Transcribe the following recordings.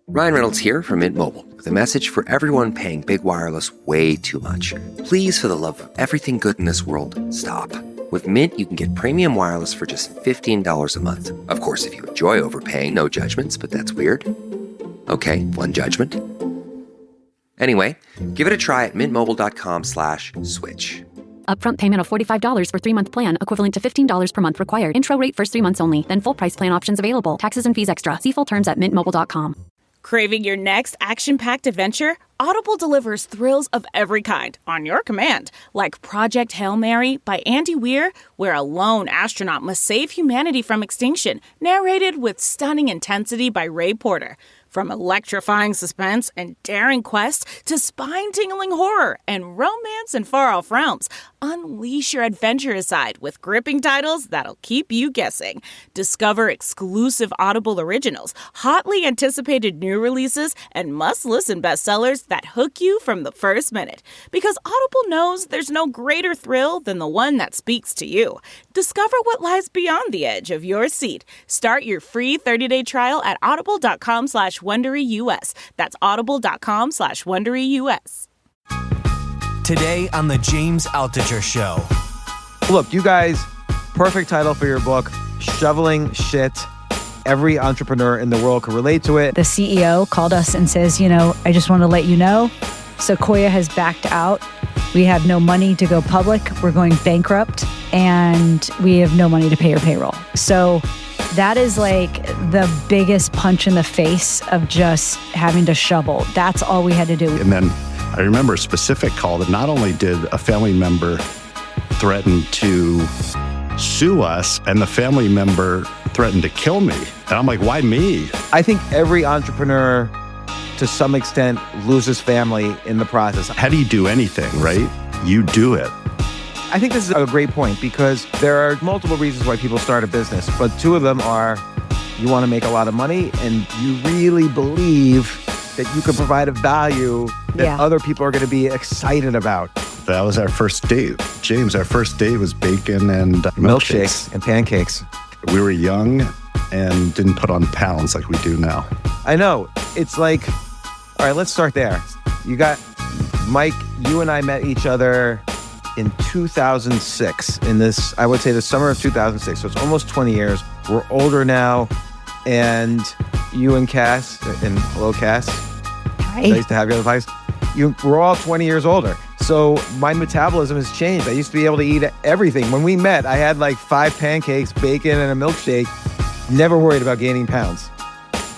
Ryan Reynolds here from Mint Mobile with a message for everyone paying big wireless way too much. Please, for the love of everything good in this world, stop. With Mint, you can get premium wireless for just $15 a month. Of course, if you enjoy overpaying, no judgments, but that's weird. Okay, one judgment. Anyway, give it a try at mintmobile.com/switch. Upfront payment of $45 for 3-month plan, equivalent to $15 per month required. Intro rate first 3 months only, then full price plan options available. Taxes and fees extra. See full terms at mintmobile.com. Craving your next action-packed adventure? Audible delivers thrills of every kind on your command, like Project Hail Mary by Andy Weir, where a lone astronaut must save humanity from extinction, narrated with stunning intensity by Ray Porter. From electrifying suspense and daring quests to spine-tingling horror and romance in far-off realms, unleash your adventurous side with gripping titles that'll keep you guessing. Discover exclusive Audible originals, hotly anticipated new releases, and must-listen bestsellers that hook you from the first minute. Because Audible knows there's no greater thrill than the one that speaks to you. Discover what lies beyond the edge of your seat. Start your free 30-day trial at audible.com/WonderyUS. That's audible.com/WonderyUS. Today on The James Altucher Show. Look, you guys, perfect title for your book, Shoveling Shit. Every entrepreneur in the world can relate to it. The CEO called us and says, I just want to let you know, Sequoia has backed out. We have no money to go public. We're going bankrupt, and we have no money to pay your payroll. So that is like the biggest punch in the face of just having to shovel. That's all we had to do. And then I remember a specific call that not only did a family member threaten to sue us, and the family member threatened to kill me. And I'm like, why me? I think every entrepreneur, to some extent, loses family in the process. How do you do anything, right? You do it. I think this is a great point because there are multiple reasons why people start a business, but two of them are you want to make a lot of money and you really believe that you can provide a value that other people are going to be excited about. That was our first date. James, our first date was bacon and milkshakes and pancakes. We were young and didn't put on pounds like we do now. I know. It's like, all right, let's start there. You got Mike, you and I met each other in 2006, in this, I would say the summer of 2006. So it's almost 20 years. We're older now. And you and Kass, and hello, Kass. Hi. Nice to have you on the podcast. We're all 20 years older. So my metabolism has changed. I used to be able to eat everything. When we met, I had like 5 pancakes, bacon, and a milkshake. Never worried about gaining pounds.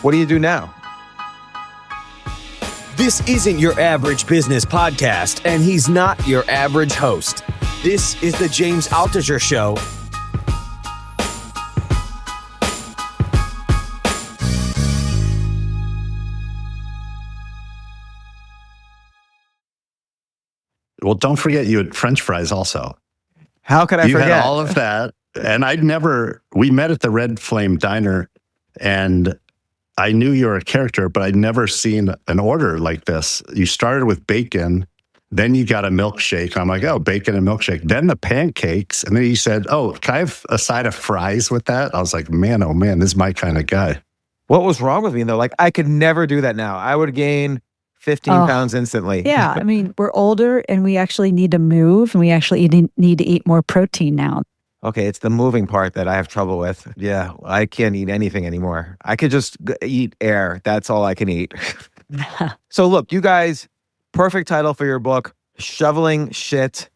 What do you do now? This isn't your average business podcast, and he's not your average host. This is The James Altucher Show. Well, don't forget you had French fries also. How could I forget? You had all of that. And we met at the Red Flame Diner, and I knew you were a character, but I'd never seen an order like this. You started with bacon, then you got a milkshake. I'm like, oh, bacon and milkshake. Then the pancakes. And then you said, oh, can I have a side of fries with that? I was like, man, oh man, this is my kind of guy. What was wrong with me though? Like I could never do that now. I would gain 15 pounds instantly. Yeah, I mean, we're older and we actually need to move and we actually need to eat more protein now. Okay, it's the moving part that I have trouble with. Yeah, I can't eat anything anymore. I could just eat air. That's all I can eat. So look, you guys, perfect title for your book, Shoveling Shit.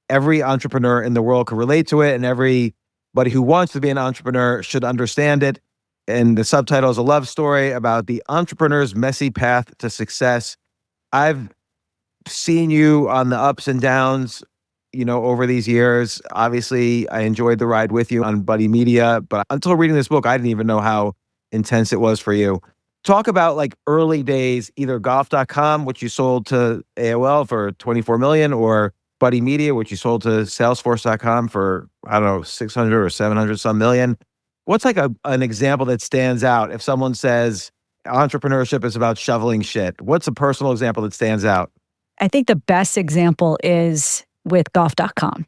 Every entrepreneur in the world can relate to it, and everybody who wants to be an entrepreneur should understand it. And the subtitle is a love story about the entrepreneur's messy path to success. I've seen you on the ups and downs, over these years. Obviously, I enjoyed the ride with you on Buddy Media, but until reading this book, I didn't even know how intense it was for you. Talk about like early days, either golf.com, which you sold to AOL for $24 million, or Buddy Media, which you sold to Salesforce.com for, I don't know, 600 or 700 some million. What's like an example that stands out if someone says entrepreneurship is about shoveling shit? What's a personal example that stands out? I think the best example is with golf.com.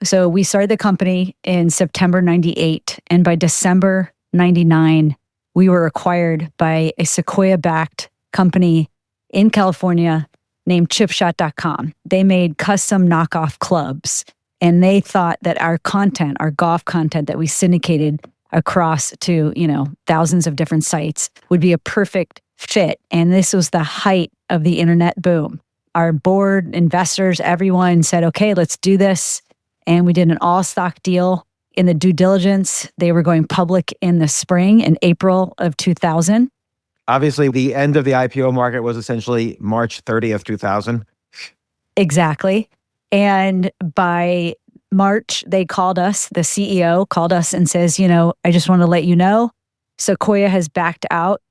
So we started the company in September 98, and by December 99, we were acquired by a Sequoia-backed company in California named chipshot.com. They made custom knockoff clubs, and they thought that our content, our golf content that we syndicated across to, thousands of different sites would be a perfect fit. And this was the height of the internet boom. Our board, investors, everyone said, okay, let's do this. And we did an all-stock deal. In the due diligence, they were going public in the spring, in April of 2000. Obviously, the end of the IPO market was essentially March 30th, 2000. Exactly. And by March, they called us, the CEO called us and says, I just want to let you know, Sequoia has backed out.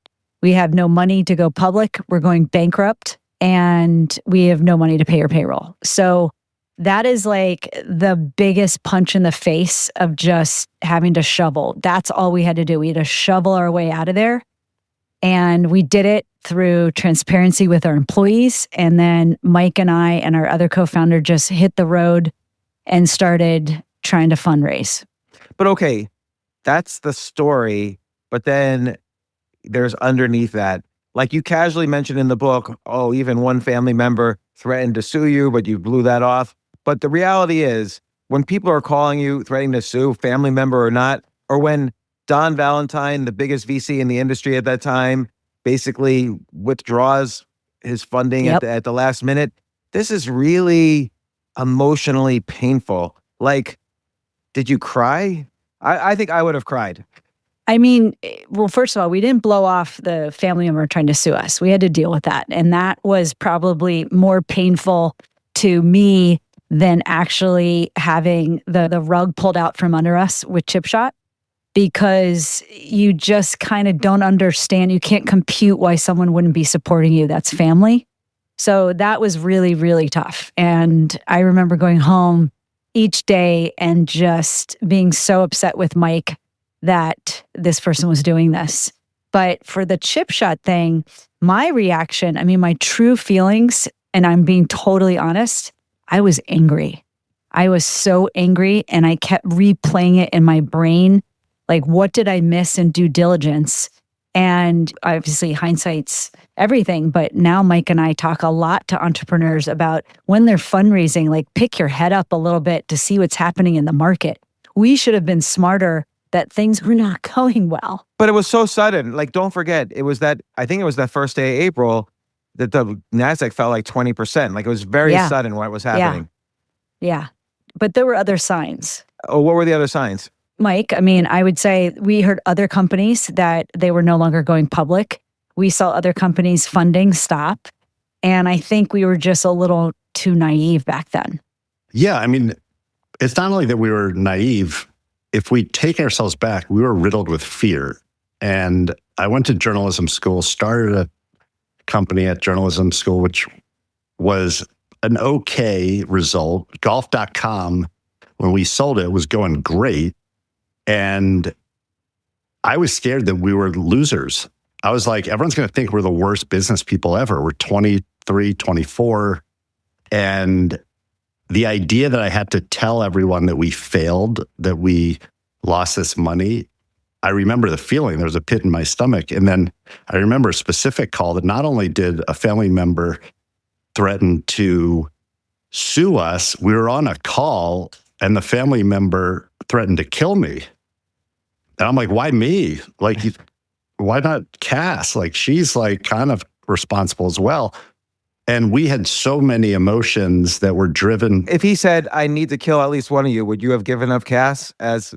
We have no money to go public. We're going bankrupt, and we have no money to pay your payroll. So that is like the biggest punch in the face of just having to shovel. That's all we had to do. We had to shovel our way out of there. And we did it through transparency with our employees. And then Mike and I and our other co-founder just hit the road and started trying to fundraise. But okay, that's the story. But then there's underneath that, like you casually mentioned in the book, even one family member threatened to sue you, but you blew that off. But the reality is, when people are calling you, threatening to sue, family member or not, or when Don Valentine, the biggest VC in the industry at that time, basically withdraws his funding at the last minute, this is really emotionally painful. Like, did you cry? I think I would have cried. I mean, well, first of all, we didn't blow off the family member trying to sue us. We had to deal with that. And that was probably more painful to me than actually having the rug pulled out from under us with ChipShot, because you just kind of don't understand. You can't compute why someone wouldn't be supporting you. That's family. So that was really, really tough. And I remember going home each day and just being so upset with Mike that this person was doing this. But for the ChipShot thing, my reaction, my true feelings, and I'm being totally honest, I was angry. I was so angry, and I kept replaying it in my brain. Like, what did I miss in due diligence? And obviously hindsight's everything, but now Mike and I talk a lot to entrepreneurs about when they're fundraising, like, pick your head up a little bit to see what's happening in the market. We should have been smarter that things were not going well. But it was so sudden. Like, don't forget, I think it was that first day of April that the NASDAQ fell like 20%. Like, it was very sudden what was happening. Yeah. But there were other signs. Oh, what were the other signs? Mike, I would say we heard other companies that they were no longer going public. We saw other companies' funding stop. And I think we were just a little too naive back then. Yeah, it's not only that we were naive. If we take ourselves back, we were riddled with fear. And I went to journalism school, started a company at journalism school, which was an okay result. Golf.com, when we sold it, was going great. And I was scared that we were losers. I was like, everyone's going to think we're the worst business people ever. We're 23, 24. And the idea that I had to tell everyone that we failed, that we lost this money, I remember the feeling. There was a pit in my stomach. And then I remember a specific call that not only did a family member threaten to sue us, we were on a call and the family member threatened to kill me. And I'm like, why me? Like, why not Kass? Like, she's like kind of responsible as well. And we had so many emotions that were driven. If he said, I need to kill at least one of you, would you have given up Kass as...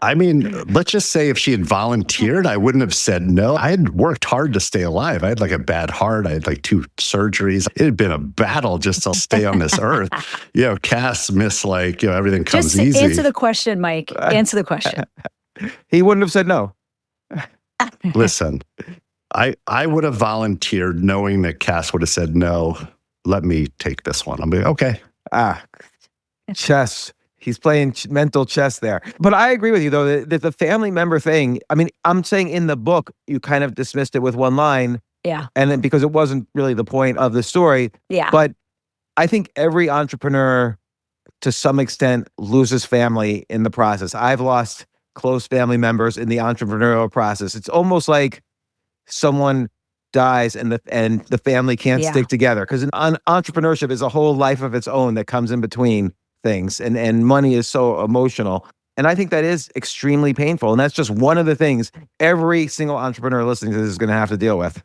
Let's just say if she had volunteered, I wouldn't have said no. I had worked hard to stay alive. I had like a bad heart. I had like 2 surgeries. It had been a battle just to stay on this earth. Kass missed everything comes just easy. Answer the question, Mike. Answer the question. He wouldn't have said no. Listen, I would have volunteered knowing that Kass would have said no. Let me take this one. I'm like, okay. Chess. He's playing mental chess there. But I agree with you, though, that the family member thing, I'm saying in the book, you kind of dismissed it with one line. Yeah. And then because it wasn't really the point of the story. Yeah. But I think every entrepreneur, to some extent, loses family in the process. I've lost close family members in the entrepreneurial process. It's almost like someone dies and the family can't stick together, because entrepreneurship is a whole life of its own that comes in between things, and money is so emotional. And I think that is extremely painful. And that's just one of the things every single entrepreneur listening to this is going to have to deal with.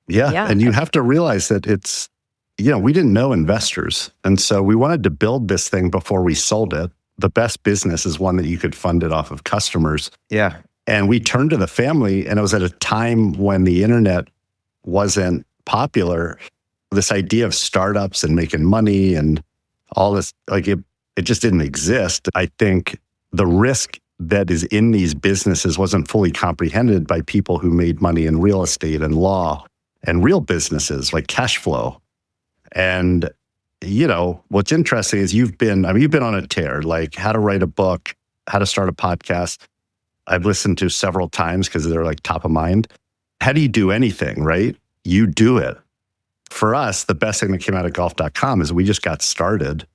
Yeah. And you have to realize that it's, we didn't know investors. And so we wanted to build this thing before we sold it. The best business is one that you could fund it off of customers. Yeah. And we turned to the family, and it was at a time when the internet wasn't popular. This idea of startups and making money and all this, like it just didn't exist. I think the risk that is in these businesses wasn't fully comprehended by people who made money in real estate and law and real businesses like cash flow. And, what's interesting is you've been on a tear, like how to write a book, how to start a podcast. I've listened to several times because they're like top of mind. How do you do anything, right? You do it. For us, the best thing that came out of golf.com is we just got started.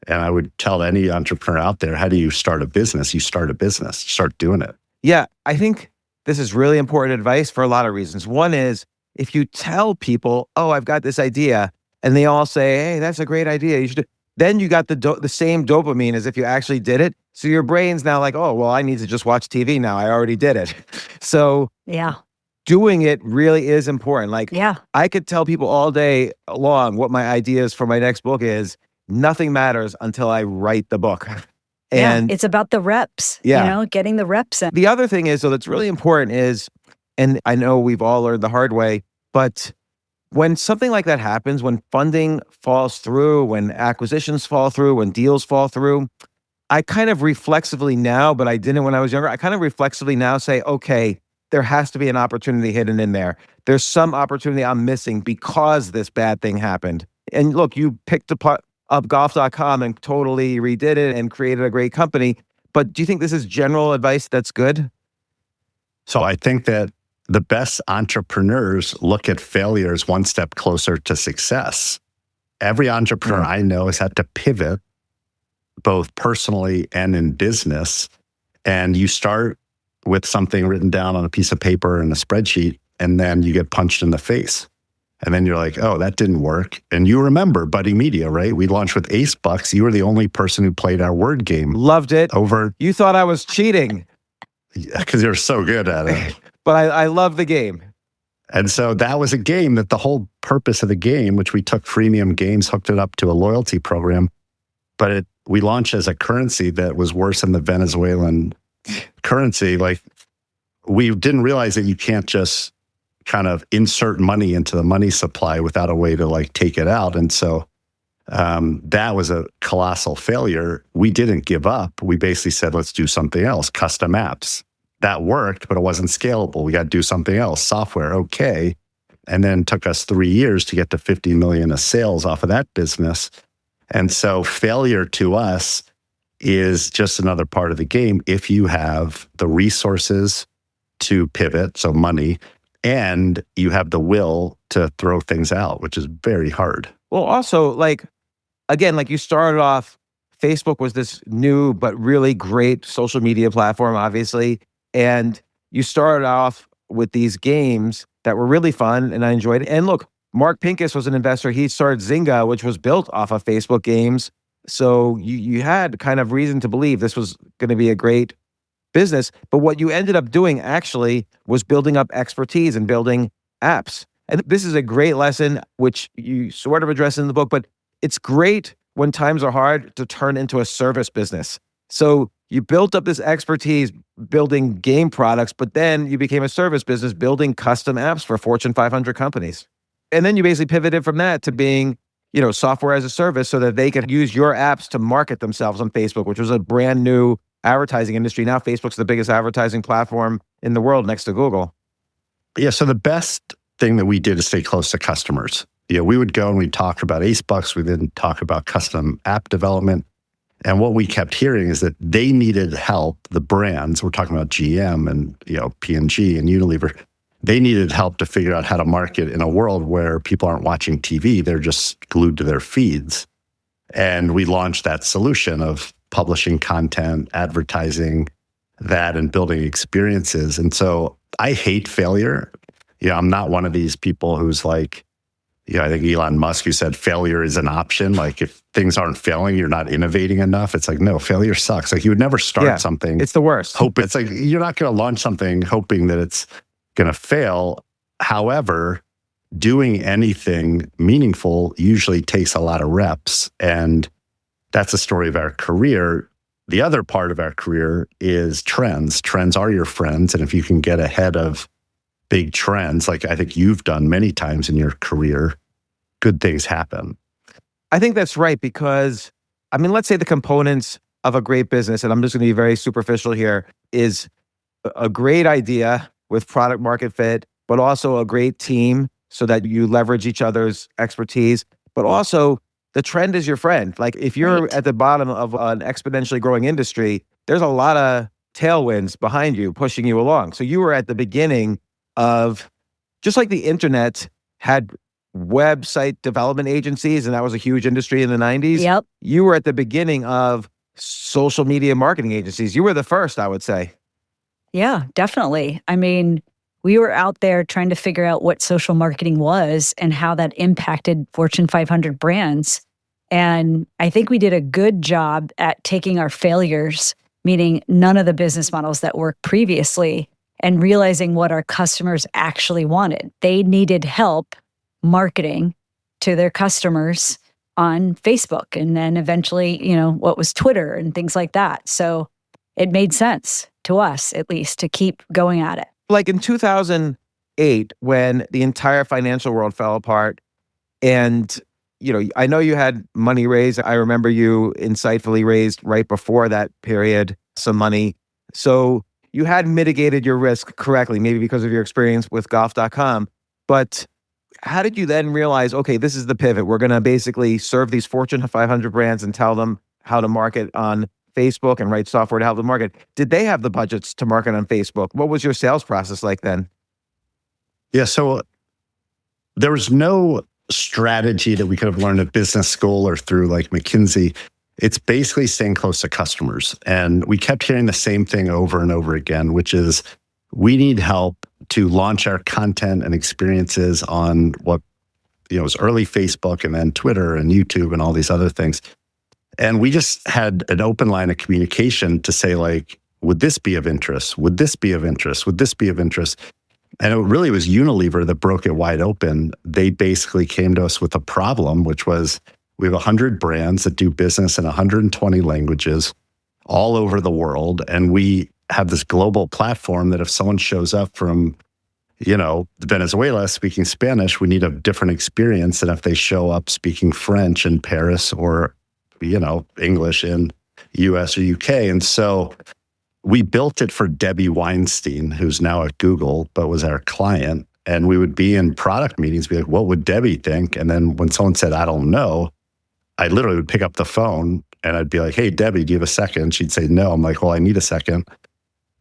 And I would tell any entrepreneur out there, how do you start a business? You start a business, start doing it. Yeah, I think this is really important advice for a lot of reasons. One is, if you tell people, oh, I've got this idea, and they all say, hey, that's a great idea, you should, then you got the same dopamine as if you actually did it. So your brain's now like, oh, well, I need to just watch TV now. I already did it. So doing it really is important. Like, I could tell people all day long what my ideas for my next book is. Nothing matters until I write the book. And it's about the reps, getting the reps in. The other thing is, that's really important is, and I know we've all learned the hard way, but when something like that happens, when funding falls through, when acquisitions fall through, when deals fall through, I kind of reflexively now, but I didn't when I was younger, I kind of reflexively now say, okay, there has to be an opportunity hidden in there. There's some opportunity I'm missing because this bad thing happened. And look, you picked up golf.com and totally redid it and created a great company. But do you think this is general advice that's good? So I think that the best entrepreneurs look at failures one step closer to success. Every entrepreneur I know has had to pivot both personally and in business. And you start with something written down on a piece of paper and a spreadsheet, and then you get punched in the face. And then you're like, oh, that didn't work. And you remember Buddy Media, right? We launched with Ace Bucks. You were the only person who played our word game. Loved it. You thought I was cheating. Because you're so good at it. But I love the game. And so that was a game that the whole purpose of the game, which we took freemium games, hooked it up to a loyalty program, but we launched as a currency that was worse than the Venezuelan currency. Like, we didn't realize that you can't just kind of insert money into the money supply without a way to like take it out. And so that was a colossal failure. We didn't give up. We basically said, let's do something else, custom apps. That worked, but it wasn't scalable. We got to do something else, software, okay. And then it took us 3 years to get to 50 million of sales off of that business. And so failure to us is just another part of the game if you have the resources to pivot, so money, and you have the will to throw things out, which is very hard. Well, also, like you started off, Facebook was this new but really great social media platform, obviously. And you started off with these games that were really fun, and I enjoyed it. And look, Mark Pincus was an investor. He started Zynga, which was built off of Facebook games. So you had kind of reason to believe this was going to be a great business. But what you ended up doing actually was building up expertise and building apps. And this is a great lesson, which you sort of address in the book, but it's great when times are hard to turn into a service business. So you built up this expertise building game products, but then you became a service business building custom apps for Fortune 500 companies. And then you basically pivoted from that to being, software as a service so that they could use your apps to market themselves on Facebook, which was a brand new advertising industry. Now Facebook's the biggest advertising platform in the world next to Google. Yeah, so the best thing that we did is stay close to customers. We would go and we'd talk about Ace Bucks. We didn't talk about custom app development. And what we kept hearing is that they needed help, the brands, we're talking about GM and P&G and Unilever, they needed help to figure out how to market in a world where people aren't watching TV, they're just glued to their feeds. And we launched that solution of publishing content, advertising, that and building experiences. And so I hate failure. I'm not one of these people who's like, I think Elon Musk, who said failure is an option. Like if things aren't failing, you're not innovating enough. It's like, no, failure sucks. Like you would never start something. It's the worst. It's like, you're not going to launch something hoping that it's going to fail. However, doing anything meaningful usually takes a lot of reps. And that's the story of our career. The other part of our career is trends. Trends are your friends. And if you can get ahead of big trends, like I think you've done many times in your career, good things happen. I think that's right because, let's say the components of a great business, and I'm just going to be very superficial here, is a great idea with product market fit, but also a great team so that you leverage each other's expertise, but also the trend is your friend. Like if you're at the bottom of an exponentially growing industry, there's a lot of tailwinds behind you, pushing you along. So you were at the beginning of, just like the internet had website development agencies, and that was a huge industry in the 90s. Yep. You were at the beginning of social media marketing agencies. You were the first, I would say. Yeah, definitely. We were out there trying to figure out what social marketing was and how that impacted Fortune 500 brands. And I think we did a good job at taking our failures, meaning none of the business models that worked previously, and realizing what our customers actually wanted. They needed help marketing to their customers on Facebook and then eventually, what was Twitter and things like that. So it made sense to us, at least, to keep going at it. Like in 2008, when the entire financial world fell apart, and I know you had money raised. I remember you insightfully raised right before that period some money. So you had mitigated your risk correctly, maybe because of your experience with golf.com. But how did you then realize, okay, this is the pivot. We're going to basically serve these Fortune 500 brands and tell them how to market on Facebook and write software to help them market. Did they have the budgets to market on Facebook? What was your sales process like then? Yeah, so there was no strategy that we could have learned at business school or through like McKinsey. It's basically staying close to customers. And we kept hearing the same thing over and over again, which is we need help to launch our content and experiences on what was early Facebook and then Twitter and YouTube and all these other things. And we just had an open line of communication to say, like, would this be of interest? Would this be of interest? Would this be of interest? And it really was Unilever that broke it wide open. They basically came to us with a problem, which was we have 100 brands that do business in 120 languages all over the world. And we have this global platform that if someone shows up from, Venezuela speaking Spanish, we need a different experience than if they show up speaking French in Paris or English in US or UK. And so we built it for Debbie Weinstein, who's now at Google, but was our client. And we would be in product meetings, be like, what would Debbie think? And then when someone said, I don't know, I literally would pick up the phone and I'd be like, hey, Debbie, do you have a second? She'd say, no. I'm like, well, I need a second.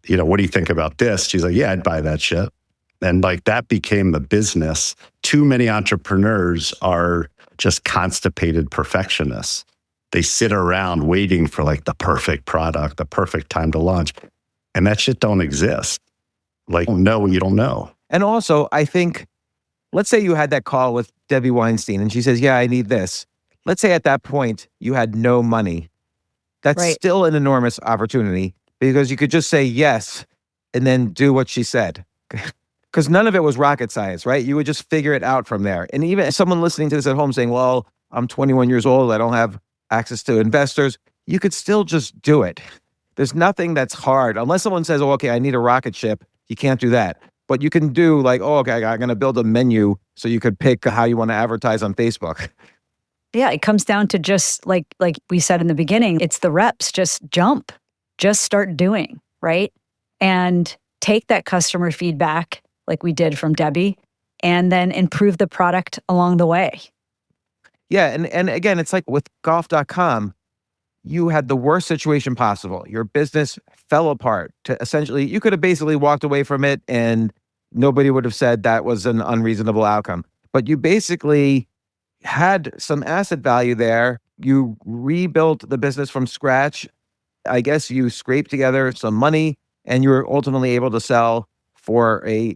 What do you think about this? She's like, yeah, I'd buy that shit. And like that became the business. Too many entrepreneurs are just constipated perfectionists. They sit around waiting for like the perfect product, the perfect time to launch. And that shit don't exist. Like, know what you don't know. And also, I think, let's say you had that call with Debbie Weinstein and she says, yeah, I need this. Let's say at that point you had no money. That's still an enormous opportunity because you could just say yes and then do what she said. Because none of it was rocket science, right? You would just figure it out from there. And even someone listening to this at home saying, well, I'm 21 years old, I don't have access to investors, you could still just do it. There's nothing that's hard. Unless someone says, oh, okay, I need a rocket ship, you can't do that. But you can do like, oh, okay, I'm going to build a menu so you could pick how you want to advertise on Facebook. Yeah, it comes down to just like we said in the beginning, it's the reps, just jump, just start doing, right? And take that customer feedback like we did from Debbie and then improve the product along the way. Yeah, and again, it's like with golf.com, you had the worst situation possible. Your business fell apart. To essentially, you could have basically walked away from it and nobody would have said that was an unreasonable outcome. But you basically had some asset value there. You rebuilt the business from scratch. I guess you scraped together some money and you were ultimately able to sell for a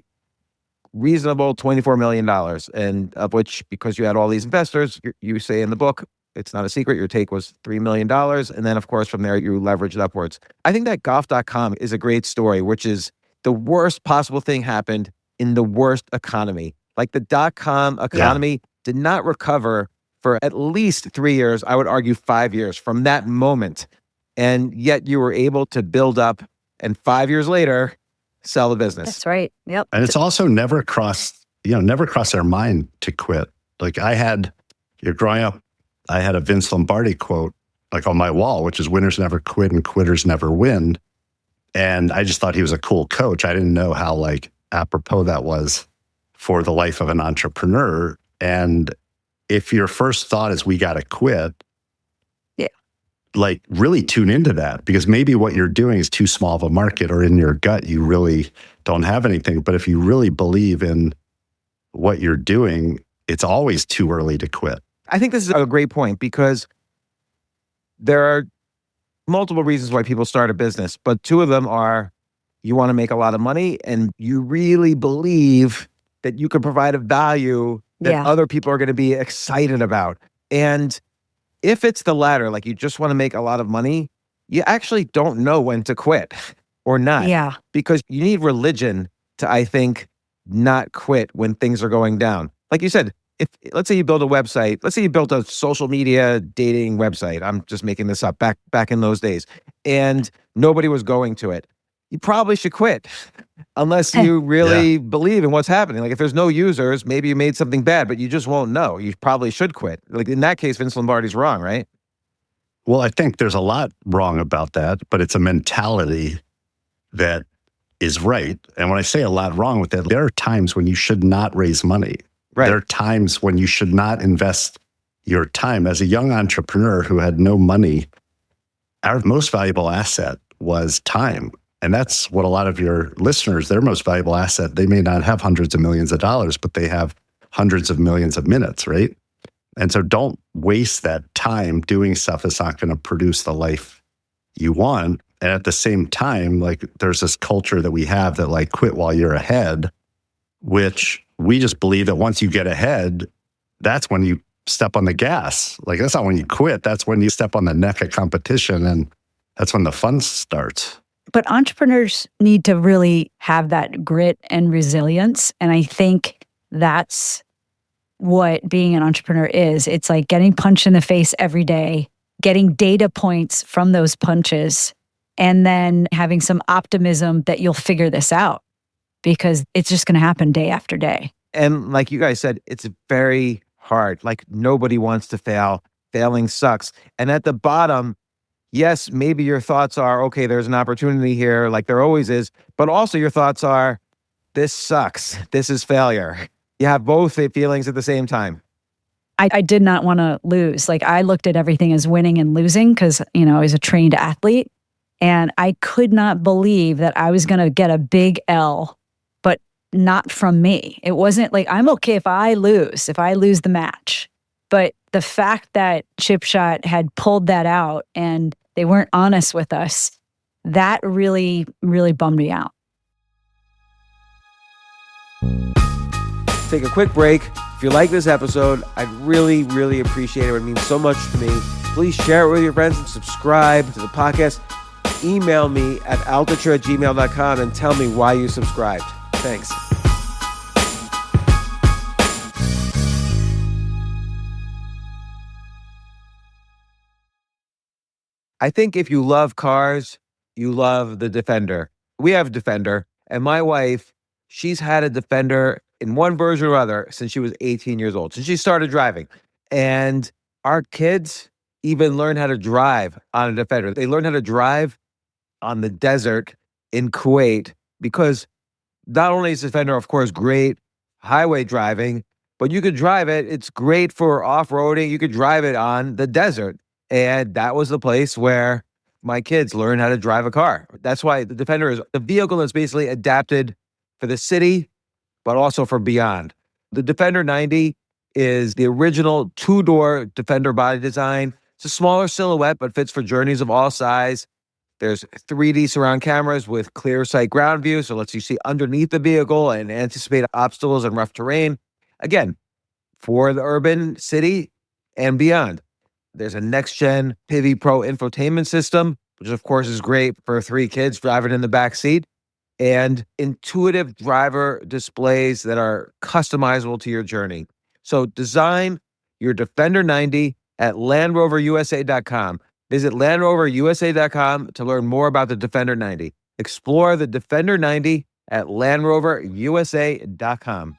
reasonable $24 million, and of which, because you had all these investors, you say in the book, it's not a secret, your take was $3 million. And then, of course, from there, you leveraged upwards. I think that golf.com is a great story, which is the worst possible thing happened in the worst economy. Like the .com economy did not recover for at least 3 years, I would argue 5 years from that moment. And yet you were able to build up and 5 years later, sell the business. That's right. Yep. And it's also never crossed their mind to quit. Like growing up, I had a Vince Lombardi quote like on my wall, which is winners never quit and quitters never win. And I just thought he was a cool coach. I didn't know how like apropos that was for the life of an entrepreneur. And if your first thought is we got to quit, like really tune into that, because maybe what you're doing is too small of a market, or in your gut, you really don't have anything. But if you really believe in what you're doing, it's always too early to quit. I think this is a great point, because there are multiple reasons why people start a business, but two of them are you want to make a lot of money and you really believe that you can provide a value that other people are going to be excited about. And if it's the latter, like you just want to make a lot of money, you actually don't know when to quit or not. Yeah. Because you need religion to, I think, not quit when things are going down. Like you said, if let's say you build a website, let's say you built a social media dating website. I'm just making this up back in those days, and nobody was going to it. You probably should quit unless you really believe in what's happening. Like if there's no users, maybe you made something bad, but you just won't know. You probably should quit. Like in that case, Vince Lombardi's wrong, right? Well, I think there's a lot wrong about that, but it's a mentality that is right. And when I say a lot wrong with that, there are times when you should not raise money. Right. There are times when you should not invest your time. As a young entrepreneur who had no money, our most valuable asset was time. And that's what a lot of your listeners, their most valuable asset, they may not have hundreds of millions of dollars, but they have hundreds of millions of minutes, right? And so don't waste that time doing stuff that's not going to produce the life you want. And at the same time, like there's this culture that we have that like quit while you're ahead, which we just believe that once you get ahead, that's when you step on the gas. Like that's not when you quit. That's when you step on the neck of competition, and that's when the fun starts. But entrepreneurs need to really have that grit and resilience. And I think that's what being an entrepreneur is. It's like getting punched in the face every day, getting data points from those punches, and then having some optimism that you'll figure this out, because it's just going to happen day after day. And like you guys said, it's very hard. Like nobody wants to fail. Failing sucks. And at the bottom, yes, maybe your thoughts are, okay, there's an opportunity here, like there always is, but also your thoughts are, this sucks. This is failure. You have both feelings at the same time. I did not want to lose. Like I looked at everything as winning and losing because, I was a trained athlete, and I could not believe that I was going to get a big L, but not from me. It wasn't like, I'm okay if I lose the match. But the fact that Chip Shot had pulled that out and they weren't honest with us, that really, really bummed me out. Take a quick break. If you like this episode, I'd really, really appreciate it. It would mean so much to me. Please share it with your friends and subscribe to the podcast. Email me at altucher@gmail.com and tell me why you subscribed. Thanks. I think if you love cars, you love the Defender. We have Defender, and my wife, she's had a Defender in one version or other since she was 18 years old, since she started driving. And our kids even learned how to drive on a Defender. They learned how to drive on the desert in Kuwait because not only is Defender, of course, great highway driving, but you could drive it. It's great for off-roading. You could drive it on the desert. And that was the place where my kids learned how to drive a car. That's why the Defender is a vehicle that's basically adapted for the city, but also for beyond. The Defender 90 is the original two-door Defender body design. It's a smaller silhouette, but fits for journeys of all size. There's 3D surround cameras with clear sight ground view, so it lets you see underneath the vehicle and anticipate obstacles and rough terrain. Again, for the urban city and beyond. There's a next-gen Pivi Pro infotainment system, which of course is great for 3 kids driving in the back seat, and intuitive driver displays that are customizable to your journey. So design your Defender 90 at LandRoverUSA.com. Visit LandRoverUSA.com to learn more about the Defender 90. Explore the Defender 90 at LandRoverUSA.com.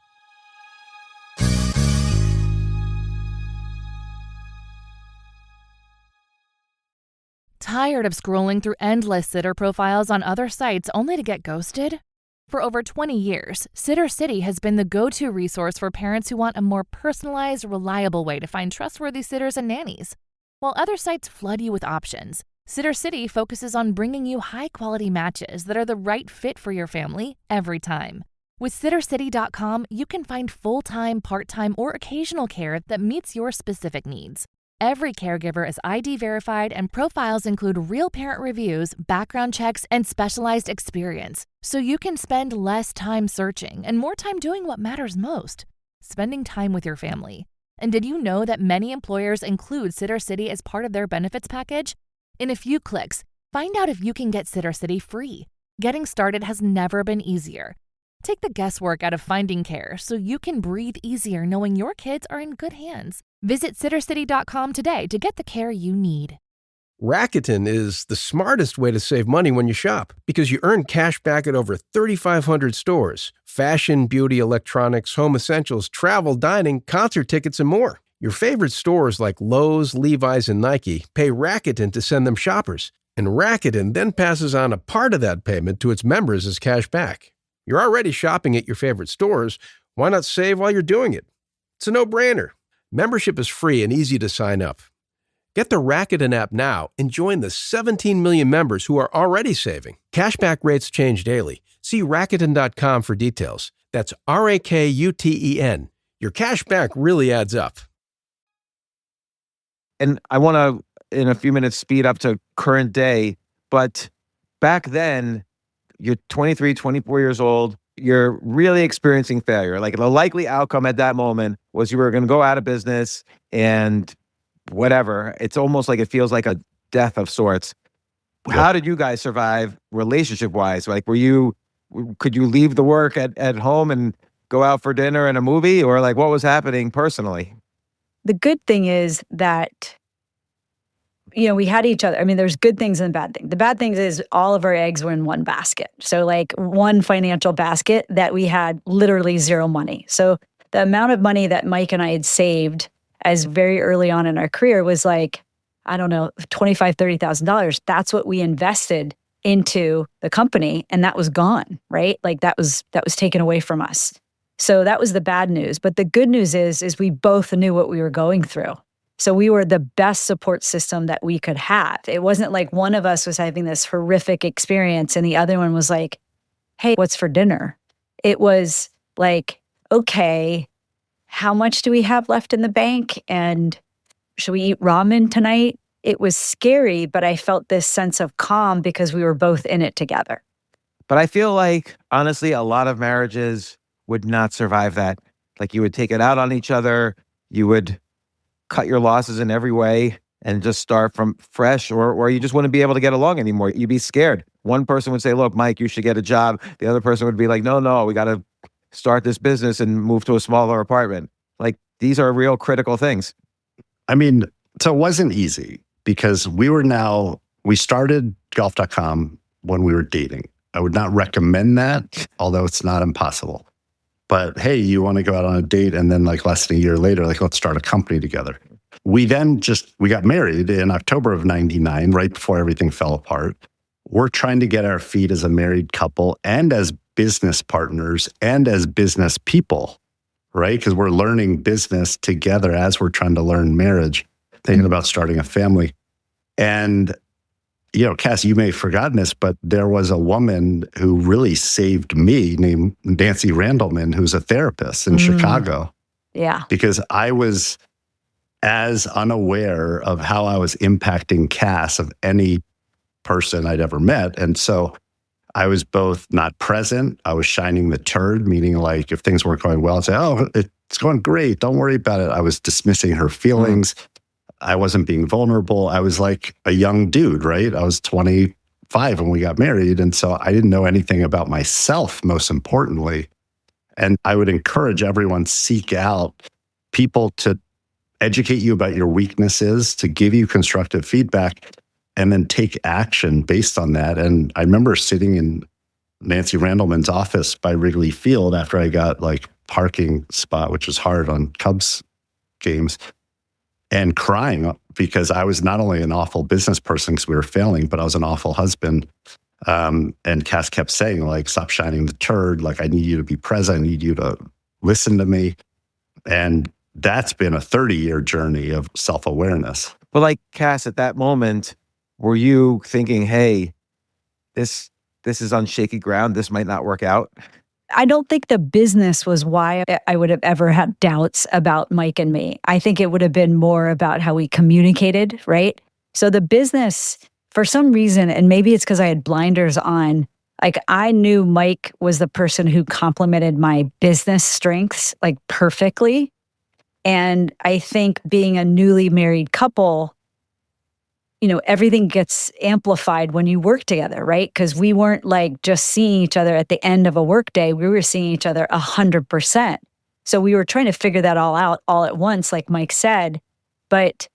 Tired of scrolling through endless sitter profiles on other sites only to get ghosted? For over 20 years, Sitter City has been the go-to resource for parents who want a more personalized, reliable way to find trustworthy sitters and nannies. While other sites flood you with options, Sitter City focuses on bringing you high-quality matches that are the right fit for your family every time. With SitterCity.com, you can find full-time, part-time, or occasional care that meets your specific needs. Every caregiver is ID verified, and profiles include real parent reviews, background checks, and specialized experience, so you can spend less time searching and more time doing what matters most, spending time with your family. And did you know that many employers include Sitter City as part of their benefits package? In a few clicks, find out if you can get Sitter City free. Getting started has never been easier. Take the guesswork out of finding care so you can breathe easier knowing your kids are in good hands. Visit SitterCity.com today to get the care you need. Rakuten is the smartest way to save money when you shop because you earn cash back at over 3,500 stores. Fashion, beauty, electronics, home essentials, travel, dining, concert tickets, and more. Your favorite stores like Lowe's, Levi's, and Nike pay Rakuten to send them shoppers. And Rakuten then passes on a part of that payment to its members as cash back. You're already shopping at your favorite stores. Why not save while you're doing it? It's a no-brainer. Membership is free and easy to sign up. Get the Rakuten app now and join the 17 million members who are already saving. Cashback rates change daily. See Rakuten.com for details. That's Rakuten. Your cash back really adds up. And I want to, in a few minutes, speed up to current day. But back then, you're 23, 24 years old. You're really experiencing failure. Like the likely outcome at that moment was you were going to go out of business and whatever. It's almost like it feels like a death of sorts. Yeah. How did you guys survive relationship-wise? Like, could you leave the work at home and go out for dinner and a movie? Or like, what was happening personally? The good thing is that, we had each other. I mean, there's good things and bad things. The bad things is all of our eggs were in one basket. So like one financial basket that we had literally zero money. So the amount of money that Mike and I had saved as very early on in our career was like, I don't know, $25,000, $30,000. That's what we invested into the company, and that was gone, right? Like that was taken away from us. So that was the bad news. But the good news is we both knew what we were going through. So we were the best support system that we could have. It wasn't like one of us was having this horrific experience and the other one was like, hey, what's for dinner? It was like, okay, how much do we have left in the bank? And should we eat ramen tonight? It was scary, but I felt this sense of calm because we were both in it together. But I feel like, honestly, a lot of marriages would not survive that. Like you would take it out on each other. You would cut your losses in every way and just start from fresh, or you just wouldn't be able to get along anymore. You'd be scared. One person would say, look, Mike, you should get a job. The other person would be like, no, we got to start this business and move to a smaller apartment. Like these are real critical things. I mean, so it wasn't easy because we started golf.com when we were dating. I would not recommend that, although it's not impossible. But hey, you want to go out on a date and then like less than a year later, like let's start a company together. We got married in October of 99, right before everything fell apart. We're trying to get our feet as a married couple and as business partners and as business people, right? Because we're learning business together as we're trying to learn marriage, thinking about starting a family. And Kass, you may have forgotten this, but there was a woman who really saved me named Nancy Randleman, who's a therapist in Chicago. Yeah. Because I was as unaware of how I was impacting Kass of any person I'd ever met. And so I was both not present. I was shining the turd, meaning like if things weren't going well, I'd say, oh, it's going great. Don't worry about it. I was dismissing her feelings. I wasn't being vulnerable. I was like a young dude, right? I was 25 when we got married. And so I didn't know anything about myself, most importantly. And I would encourage everyone seek out people to educate you about your weaknesses, to give you constructive feedback, and then take action based on that. And I remember sitting in Nancy Randleman's office by Wrigley Field after I got like parking spot, which was hard on Cubs games, and crying because I was not only an awful business person because we were failing, but I was an awful husband. And Kass kept saying, like, stop shining the turd. Like, I need you to be present. I need you to listen to me. And that's been a 30-year journey of self-awareness. But like Kass, at that moment, were you thinking, hey, this is on shaky ground. This might not work out? I don't think the business was why I would have ever had doubts about Mike and me. I think it would have been more about how we communicated, right? So the business, for some reason, and maybe it's because I had blinders on, like I knew Mike was the person who complemented my business strengths like perfectly. And I think being a newly married couple, everything gets amplified when you work together, right? Because we weren't like just seeing each other at the end of a workday. We were seeing each other 100%. So we were trying to figure that all out all at once, like Mike said. But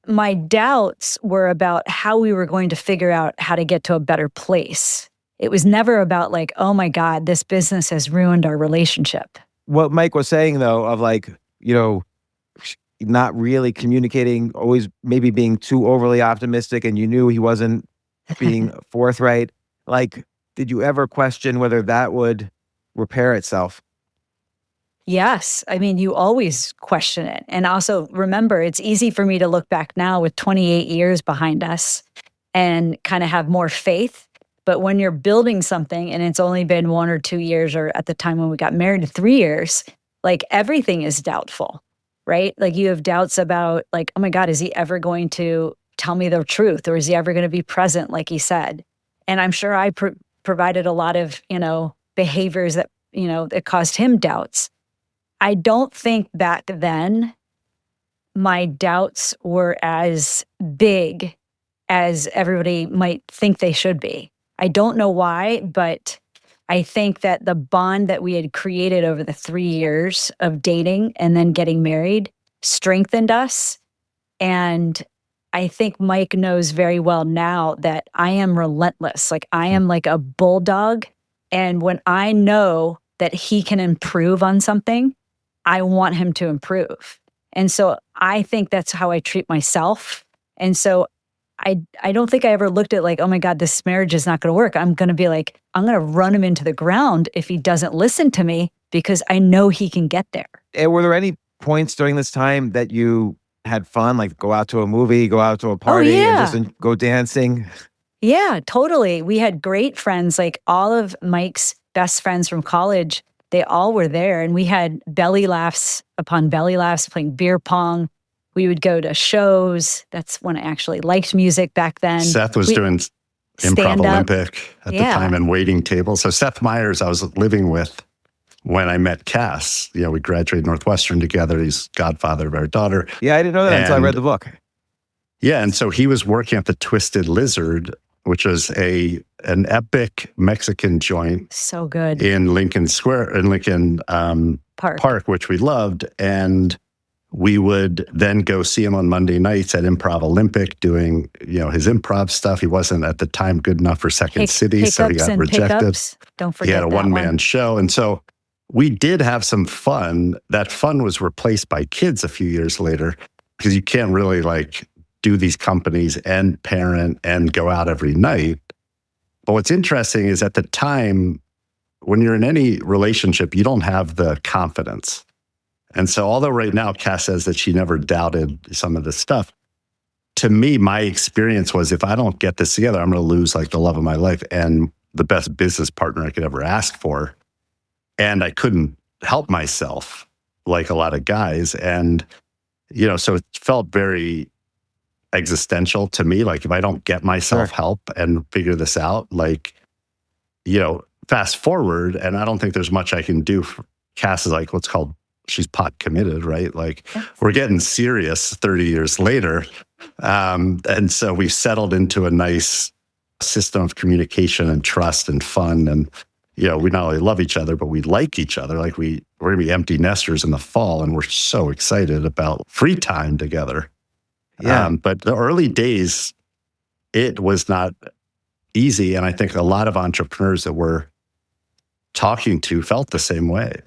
my doubts were about how we were going to figure out how to get to a better place. It was never about like, oh my God, this business has ruined our relationship. What Mike was saying, though, of like, not really communicating, always maybe being too overly optimistic, and you knew he wasn't being forthright. Like, did you ever question whether that would repair itself? Yes. I mean, you always question it. And also remember, it's easy for me to look back now with 28 years behind us and kind of have more faith. But when you're building something and it's only been 1 or 2 years, or at the time when we got married, 3 years, like everything is doubtful, right? Like you have doubts about like, oh my God, is he ever going to tell me the truth? Or is he ever going to be present, like he said? And I'm sure I provided a lot of, behaviors that, that caused him doubts. I don't think back then my doubts were as big as everybody might think they should be. I don't know why, but I think that the bond that we had created over the 3 years of dating and then getting married strengthened us. And I think Mike knows very well now that I am relentless. Like I am like a bulldog. And when I know that he can improve on something, I want him to improve. And so I think that's how I treat myself. And so I don't think I ever looked at like, oh my God, this marriage is not going to work. I'm going to be like, I'm going to run him into the ground if he doesn't listen to me, because I know he can get there. And were there any points during this time that you had fun, like go out to a movie, go out to a party, and just go dancing? Yeah, totally. We had great friends, like all of Mike's best friends from college. They all were there, and we had belly laughs upon belly laughs, playing beer pong. We would go to shows. That's when I actually liked music back then. Seth was doing Improv Olympic at the time and waiting tables. So Seth Meyers, I was living with when I met Kass. We graduated Northwestern together. He's godfather of our daughter. Yeah, I didn't know that until I read the book. Yeah, and so he was working at the Twisted Lizard, which was an epic Mexican joint. So good. In Lincoln Park, which we loved. And we would then go see him on Monday nights at Improv Olympic doing, his improv stuff. He wasn't at the time good enough for Second City, so he got rejected. Don't forget, he had a one-man show. And so we did have some fun. That fun was replaced by kids a few years later, because you can't really like do these companies and parent and go out every night. But what's interesting is at the time, when you're in any relationship, you don't have the confidence. And so although right now Kass says that she never doubted some of this stuff, to me, my experience was if I don't get this together, I'm going to lose like the love of my life and the best business partner I could ever ask for. And I couldn't help myself like a lot of guys. And, so it felt very existential to me. Like if I don't get myself help and figure this out, like, fast forward, and I don't think there's much I can do. Kass is like she's pot committed, right? Like we're getting serious 30 years later. And so we've settled into a nice system of communication and trust and fun. And, we not only love each other, but we like each other. Like we're going to be empty nesters in the fall, and we're so excited about free time together. Yeah. But the early days, it was not easy. And I think a lot of entrepreneurs that we're talking to felt the same way.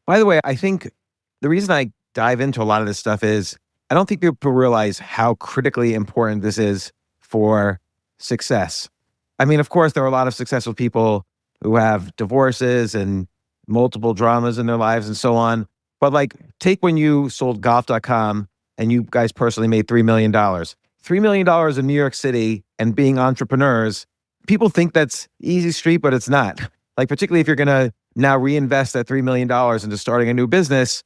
By the way, I think the reason I dive into a lot of this stuff is I don't think people realize how critically important this is for success. I mean, of course, there are a lot of successful people who have divorces and multiple dramas in their lives and so on. But like, take when you sold golf.com and you guys personally made $3 million. $3 million in New York City and being entrepreneurs, people think that's easy street, but it's not. Like, particularly if you're going to now reinvest that $3 million into starting a new business,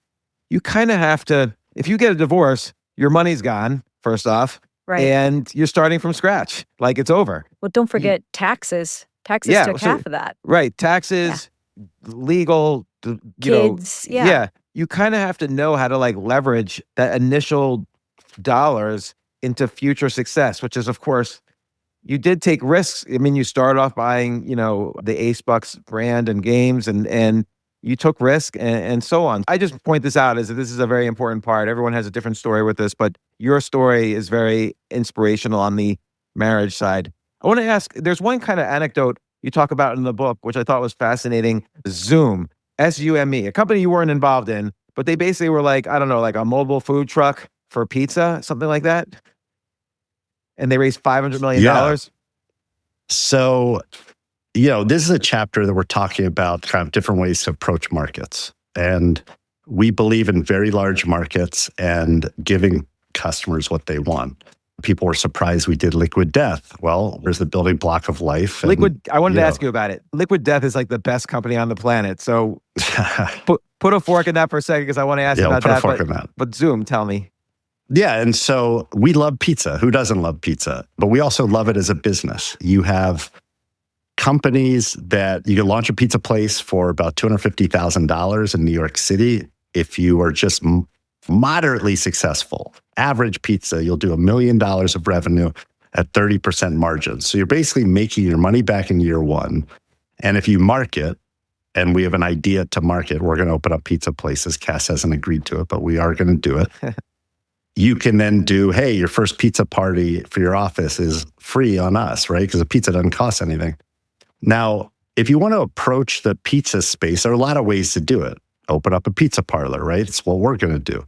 you kind of have to, if you get a divorce, your money's gone, first off. Right. And you're starting from scratch. Like it's over. Well, don't forget taxes. Taxes took half of that. Right. Taxes, legal, kids. You kind of have to know how to like leverage that initial dollars into future success, which is, of course, you did take risks. I mean, you started off buying, the Ace Bucks brand and games and you took risk and so on. I just point this out as this is a very important part. Everyone has a different story with this, but your story is very inspirational on the marriage side. I want to ask, there's one kind of anecdote you talk about in the book, which I thought was fascinating. Zoom, S-U-M-E, a company you weren't involved in, but they basically were like, I don't know, like a mobile food truck for pizza, something like that. And they raised $500 million. Yeah. So, this is a chapter that we're talking about kind of different ways to approach markets. And we believe in very large markets and giving customers what they want. People were surprised we did Liquid Death. Well, there's the building block of life. And, I wanted to ask you about it. Liquid Death is like the best company on the planet. So put a fork in that for a second because I want to ask you about that. Put a fork in that. But Zoom, tell me. Yeah, and so we love pizza. Who doesn't love pizza? But we also love it as a business. You have companies that you can launch a pizza place for about $250,000 in New York City. If you are just moderately successful, average pizza, you'll do $1 million of revenue at 30% margins. So you're basically making your money back in year one. And if you market, and we have an idea to market, we're going to open up pizza places. Kass hasn't agreed to it, but we are going to do it. You can then do, hey, your first pizza party for your office is free on us, right? Because a pizza doesn't cost anything. Now, if you want to approach the pizza space, there are a lot of ways to do it. Open up a pizza parlor, right? It's what we're going to do.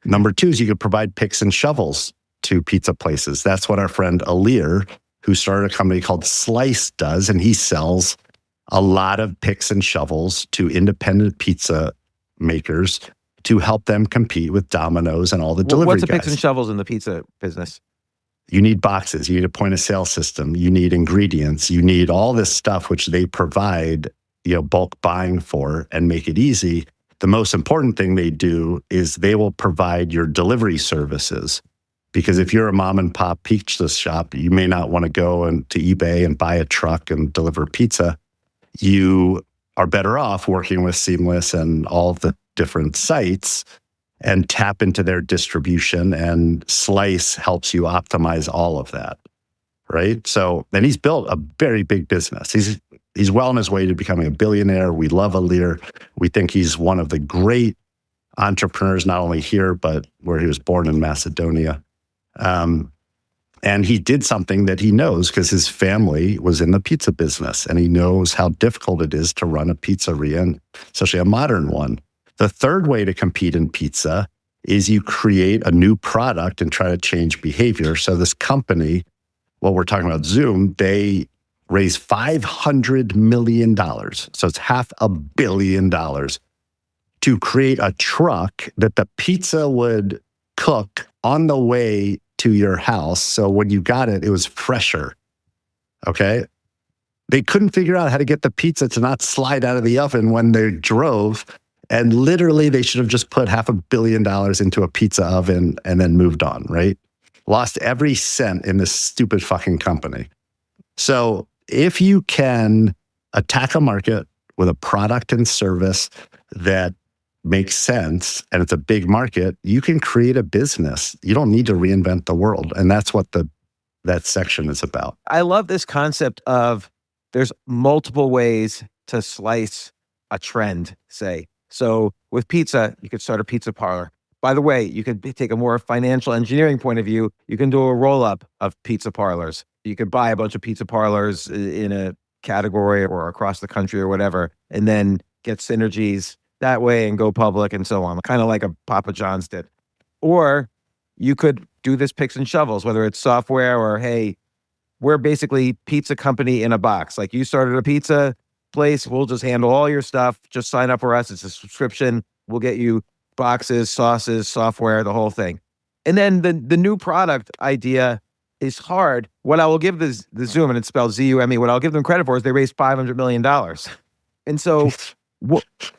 Number two is you could provide picks and shovels to pizza places. That's what our friend Altucher, who started a company called Slice, does. And he sells a lot of picks and shovels to independent pizza makers to help them compete with Domino's and all the delivery guys. What's the picks and shovels in the pizza business? You need boxes. You need a point of sale system. You need ingredients. You need all this stuff which they provide, bulk buying for and make it easy. The most important thing they do is they will provide your delivery services. Because if you're a mom and pop pizza shop, you may not want to go to eBay and buy a truck and deliver pizza. You are better off working with Seamless and all of the different sites and tap into their distribution, and Slice helps you optimize all of that, right? So, and he's built a very big business. He's well on his way to becoming a billionaire. We love Altucher. We think he's one of the great entrepreneurs, not only here, but where he was born in Macedonia. And he did something that he knows because his family was in the pizza business, and he knows how difficult it is to run a pizzeria, and especially a modern one. The third way to compete in pizza is you create a new product and try to change behavior. So this company, what we're talking about, Zoom, they raised $500 million. So it's $500 million to create a truck that the pizza would cook on the way to your house. So when you got it, it was fresher. Okay. They couldn't figure out how to get the pizza to not slide out of the oven when they drove. And literally, they should have just put $500 million into a pizza oven and then moved on, right? lost every cent in this stupid fucking company. So if you can attack a market with a product and service that makes sense, and it's a big market, you can create a business. You don't need to reinvent the world. And that's what that section is about. I love this concept of there's multiple ways to slice a trend, say. So with pizza, you could start a pizza parlor. By the way, you could take a more financial engineering point of view. You can do a roll-up of pizza parlors. You could buy a bunch of pizza parlors in a category or across the country or whatever, and then get synergies that way and go public and so on, kind of like a Papa John's did. Or you could do this picks and shovels, whether it's software or, hey, we're basically pizza company in a box. Like you started a pizza place, we'll just handle all your stuff. Just sign up for us. It's a subscription. We'll get you boxes, sauces, software, the whole thing. And then the new product idea is hard. What I will give the Zoom, and it's spelled Z-U-M-E, what I'll give them credit for is they raised $500 million. And so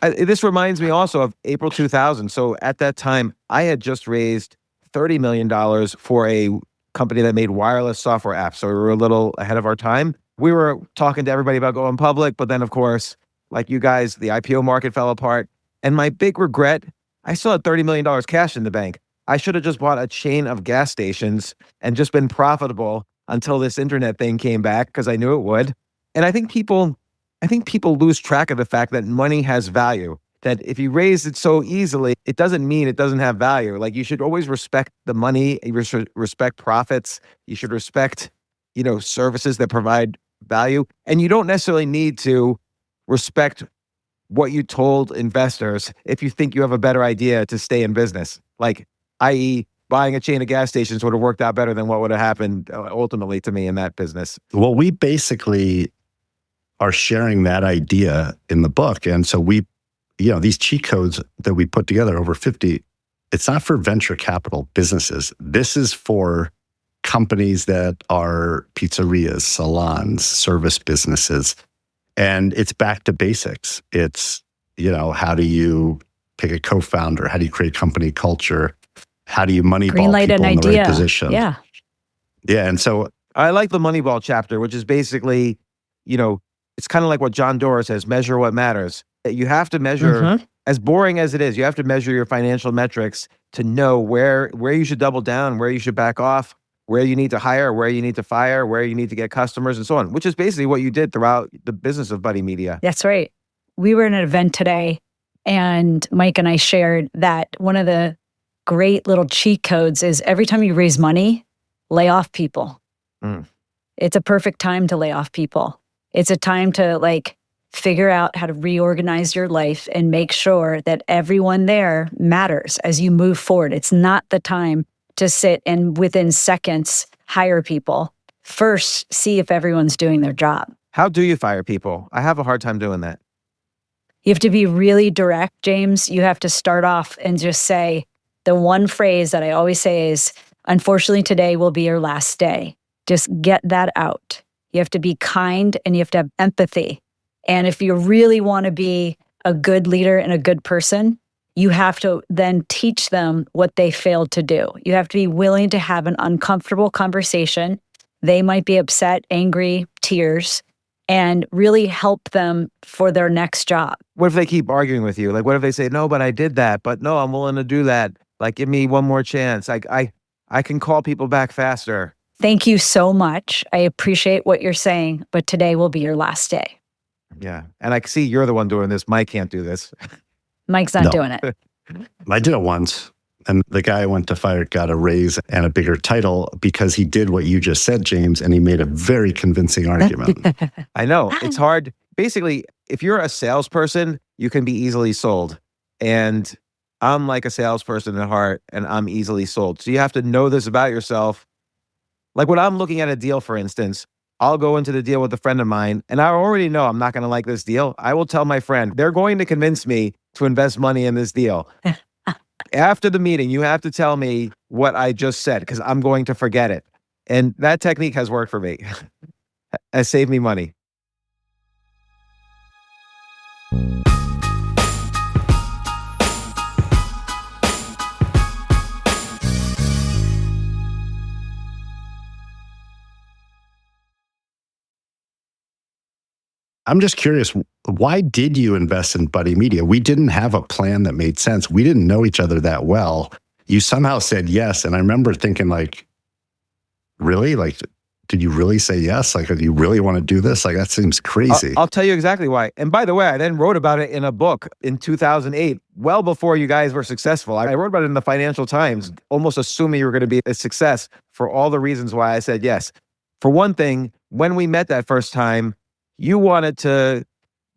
this reminds me also of April 2000. So at that time, I had just raised $30 million for a company that made wireless software apps. So we were a little ahead of our time. We were talking to everybody about going public, but then of course, like you guys, the IPO market fell apart. And my big regret, I still had $30 million cash in the bank. I should have just bought a chain of gas stations and just been profitable until this internet thing came back, because I knew it would. And I think people lose track of the fact that money has value. That if you raise it so easily, it doesn't mean it doesn't have value. Like you should always respect the money, you should respect profits, you should respect, services that provide value. And you don't necessarily need to respect what you told investors if you think you have a better idea to stay in business. Like, i.e., buying a chain of gas stations would have worked out better than what would have happened ultimately to me in that business. Well, we basically are sharing that idea in the book. And so we, these cheat codes that we put together, over 50, it's not for venture capital businesses. This is for companies that are pizzerias, salons, service businesses. And it's back to basics. It's, how do you pick a co-founder? How do you create company culture? How do you moneyball people in the right position? Yeah. Yeah. And so I like the Moneyball chapter, which is basically, it's kind of like what John Doerr says, measure what matters. You have to measure, as boring as it is, you have to measure your financial metrics to know where you should double down, where you should back off, where you need to hire, where you need to fire, where you need to get customers and so on, which is basically what you did throughout the business of Buddy Media. That's right. We were in an event today and Mike and I shared that one of the great little cheat codes is every time you raise money, lay off people. It's a perfect time to lay off people. It's a time to figure out how to reorganize your life and make sure that everyone there matters as you move forward. It's not the time to sit and within seconds hire people. First, see if everyone's doing their job. How do you fire people? I have a hard time doing that. You have to be really direct, James. You have to start off and just say, the one phrase that I always say is, unfortunately, today will be your last day. Just get that out. You have to be kind and you have to have empathy. And if you really want to be a good leader and a good person, you have to then teach them what they failed to do. You have to be willing to have an uncomfortable conversation. They might be upset, angry, tears, and really help them for their next job. What if they keep arguing with you? Like, what if they say, no, but I did that, but no, I'm willing to do that. Like, give me one more chance. I can call people back faster. Thank you so much. I appreciate what you're saying, but today will be your last day. Yeah. And I see you're the one doing this. Mike can't do this. Mike's not doing it. I did it once. And the guy I went to fire got a raise and a bigger title because he did what you just said, James, and he made a very convincing argument. I know. It's hard. Basically, if you're a salesperson, you can be easily sold. And I'm like a salesperson at heart, and I'm easily sold. So you have to know this about yourself. Like when I'm looking at a deal, for instance, I'll go into the deal with a friend of mine, and I already know I'm not going to like this deal. I will tell my friend, they're going to convince me to invest money in this deal. After the meeting, you have to tell me what I just said, because I'm going to forget it. And that technique has worked for me. Has saved me money. I'm just curious, why did you invest in Buddy Media? We didn't have a plan that made sense. We didn't know each other that well. You somehow said yes. And I remember thinking like, really? Like, did you really say yes? Like, do you really want to do this? Like, that seems crazy. I'll tell you exactly why. And by the way, I then wrote about it in a book in 2008, well before you guys were successful. I wrote about it in the Financial Times, almost assuming you were going to be a success for all the reasons why I said yes. For one thing, when we met that first time, you wanted to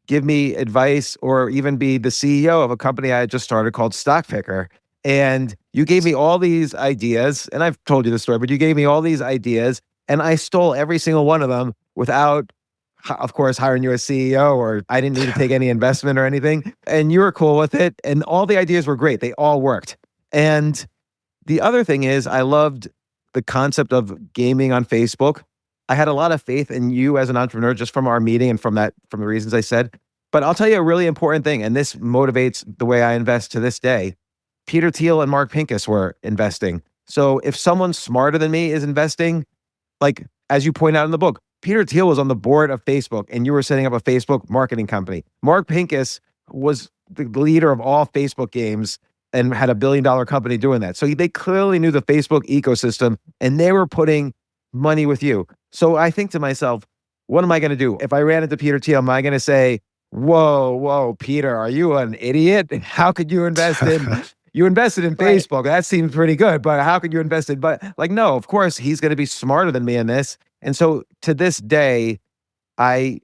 give me advice or even be the CEO of a company I had just started called Stock Picker. And you gave me all these ideas, and I've told you the story, but you gave me all these ideas, and I stole every single one of them without, of course, hiring you as CEO, or I didn't need to take any investment or anything. And you were cool with it, and all the ideas were great. They all worked. And the other thing is, I loved the concept of gaming on Facebook. I had a lot of faith in you as an entrepreneur just from our meeting and from the reasons I said. But I'll tell you a really important thing, and this motivates the way I invest to this day. Peter Thiel and Mark Pincus were investing. So if someone smarter than me is investing, like as you point out in the book, Peter Thiel was on the board of Facebook and you were setting up a Facebook marketing company. Mark Pincus was the leader of all Facebook games and had $1 billion company doing that. So they clearly knew the Facebook ecosystem and they were putting money with you. So I think to myself, what am I going to do? If I ran into Peter Thiel, am I going to say, whoa, Peter, are you an idiot? How could you invest in, you invested in Facebook. That seems pretty good, but how could you invest in, but like, no, of course he's going to be smarter than me in this. And so to this day, I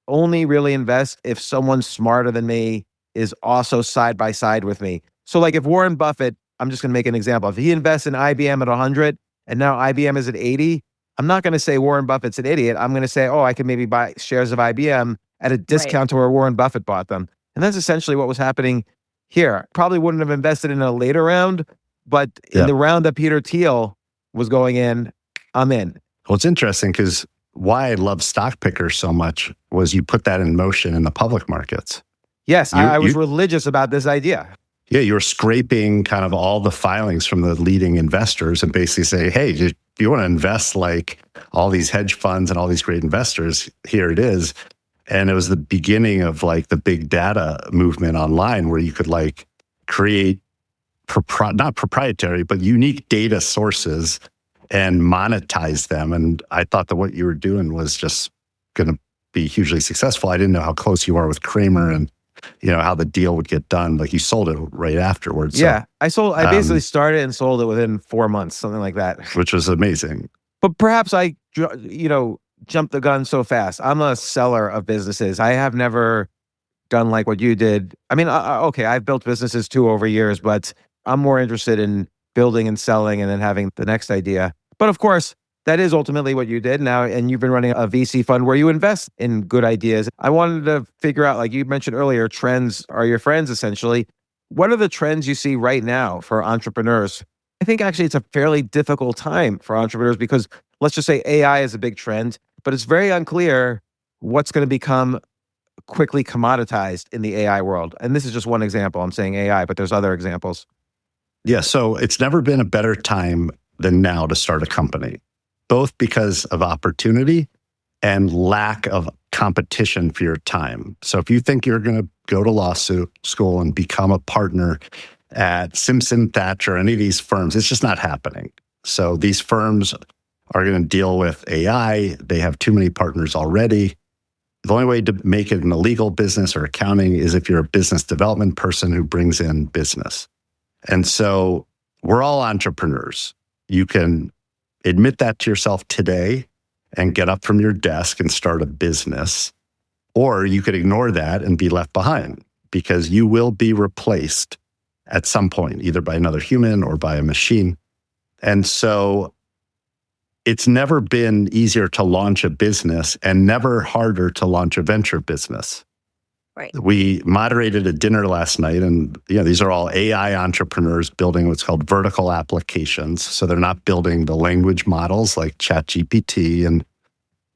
only really invest if someone smarter than me is also side by side with me. So like if Warren Buffett, I'm just going to make an example. If he invests in IBM at 100 and now IBM is at 80, I'm not going to say Warren Buffett's an idiot. I'm going to say, oh, I can maybe buy shares of IBM at a discount to where Warren Buffett bought them. And that's essentially what was happening here. Probably wouldn't have invested in a later round, but in the round that Peter Thiel was going in, I'm in. Well, it's interesting because why I love Stock Picker so much was you put that in motion in the public markets. Yes, I was religious about this idea. Yeah, you were scraping kind of all the filings from the leading investors and basically say, hey, do you want to invest like all these hedge funds and all these great investors? Here it is. And it was the beginning of like the big data movement online where you could like create not proprietary, but unique data sources and monetize them. And I thought that what you were doing was just going to be hugely successful. I didn't know how close you are with Kramer and how the deal would get done. Like you sold it right afterwards. Yeah, so, I basically started and sold it within 4 months, something like that. Which was amazing. But perhaps I, jumped the gun so fast. I'm a seller of businesses. I have never done like what you did. I mean, okay, I've built businesses too over years, but I'm more interested in building and selling and then having the next idea. But of course, that is ultimately what you did now. And you've been running a VC fund where you invest in good ideas. I wanted to figure out, like you mentioned earlier, trends are your friends, essentially. What are the trends you see right now for entrepreneurs? I think actually it's a fairly difficult time for entrepreneurs because let's just say AI is a big trend, but it's very unclear what's going to become quickly commoditized in the AI world. And this is just one example. I'm saying AI, but there's other examples. Yeah, so it's never been a better time than now to start a company, both because of opportunity and lack of competition for your time. So if you think you're going to go to law school and become a partner at Simpson Thacher, any of these firms, it's just not happening. So these firms are going to deal with AI. They have too many partners already. The only way to make it an illegal business or accounting is if you're a business development person who brings in business. And so we're all entrepreneurs. You can admit that to yourself today and get up from your desk and start a business. Or you could ignore that and be left behind because you will be replaced at some point, either by another human or by a machine. And so it's never been easier to launch a business and never harder to launch a venture business. Right. We moderated a dinner last night, and these are all AI entrepreneurs building what's called vertical applications. So they're not building the language models like ChatGPT and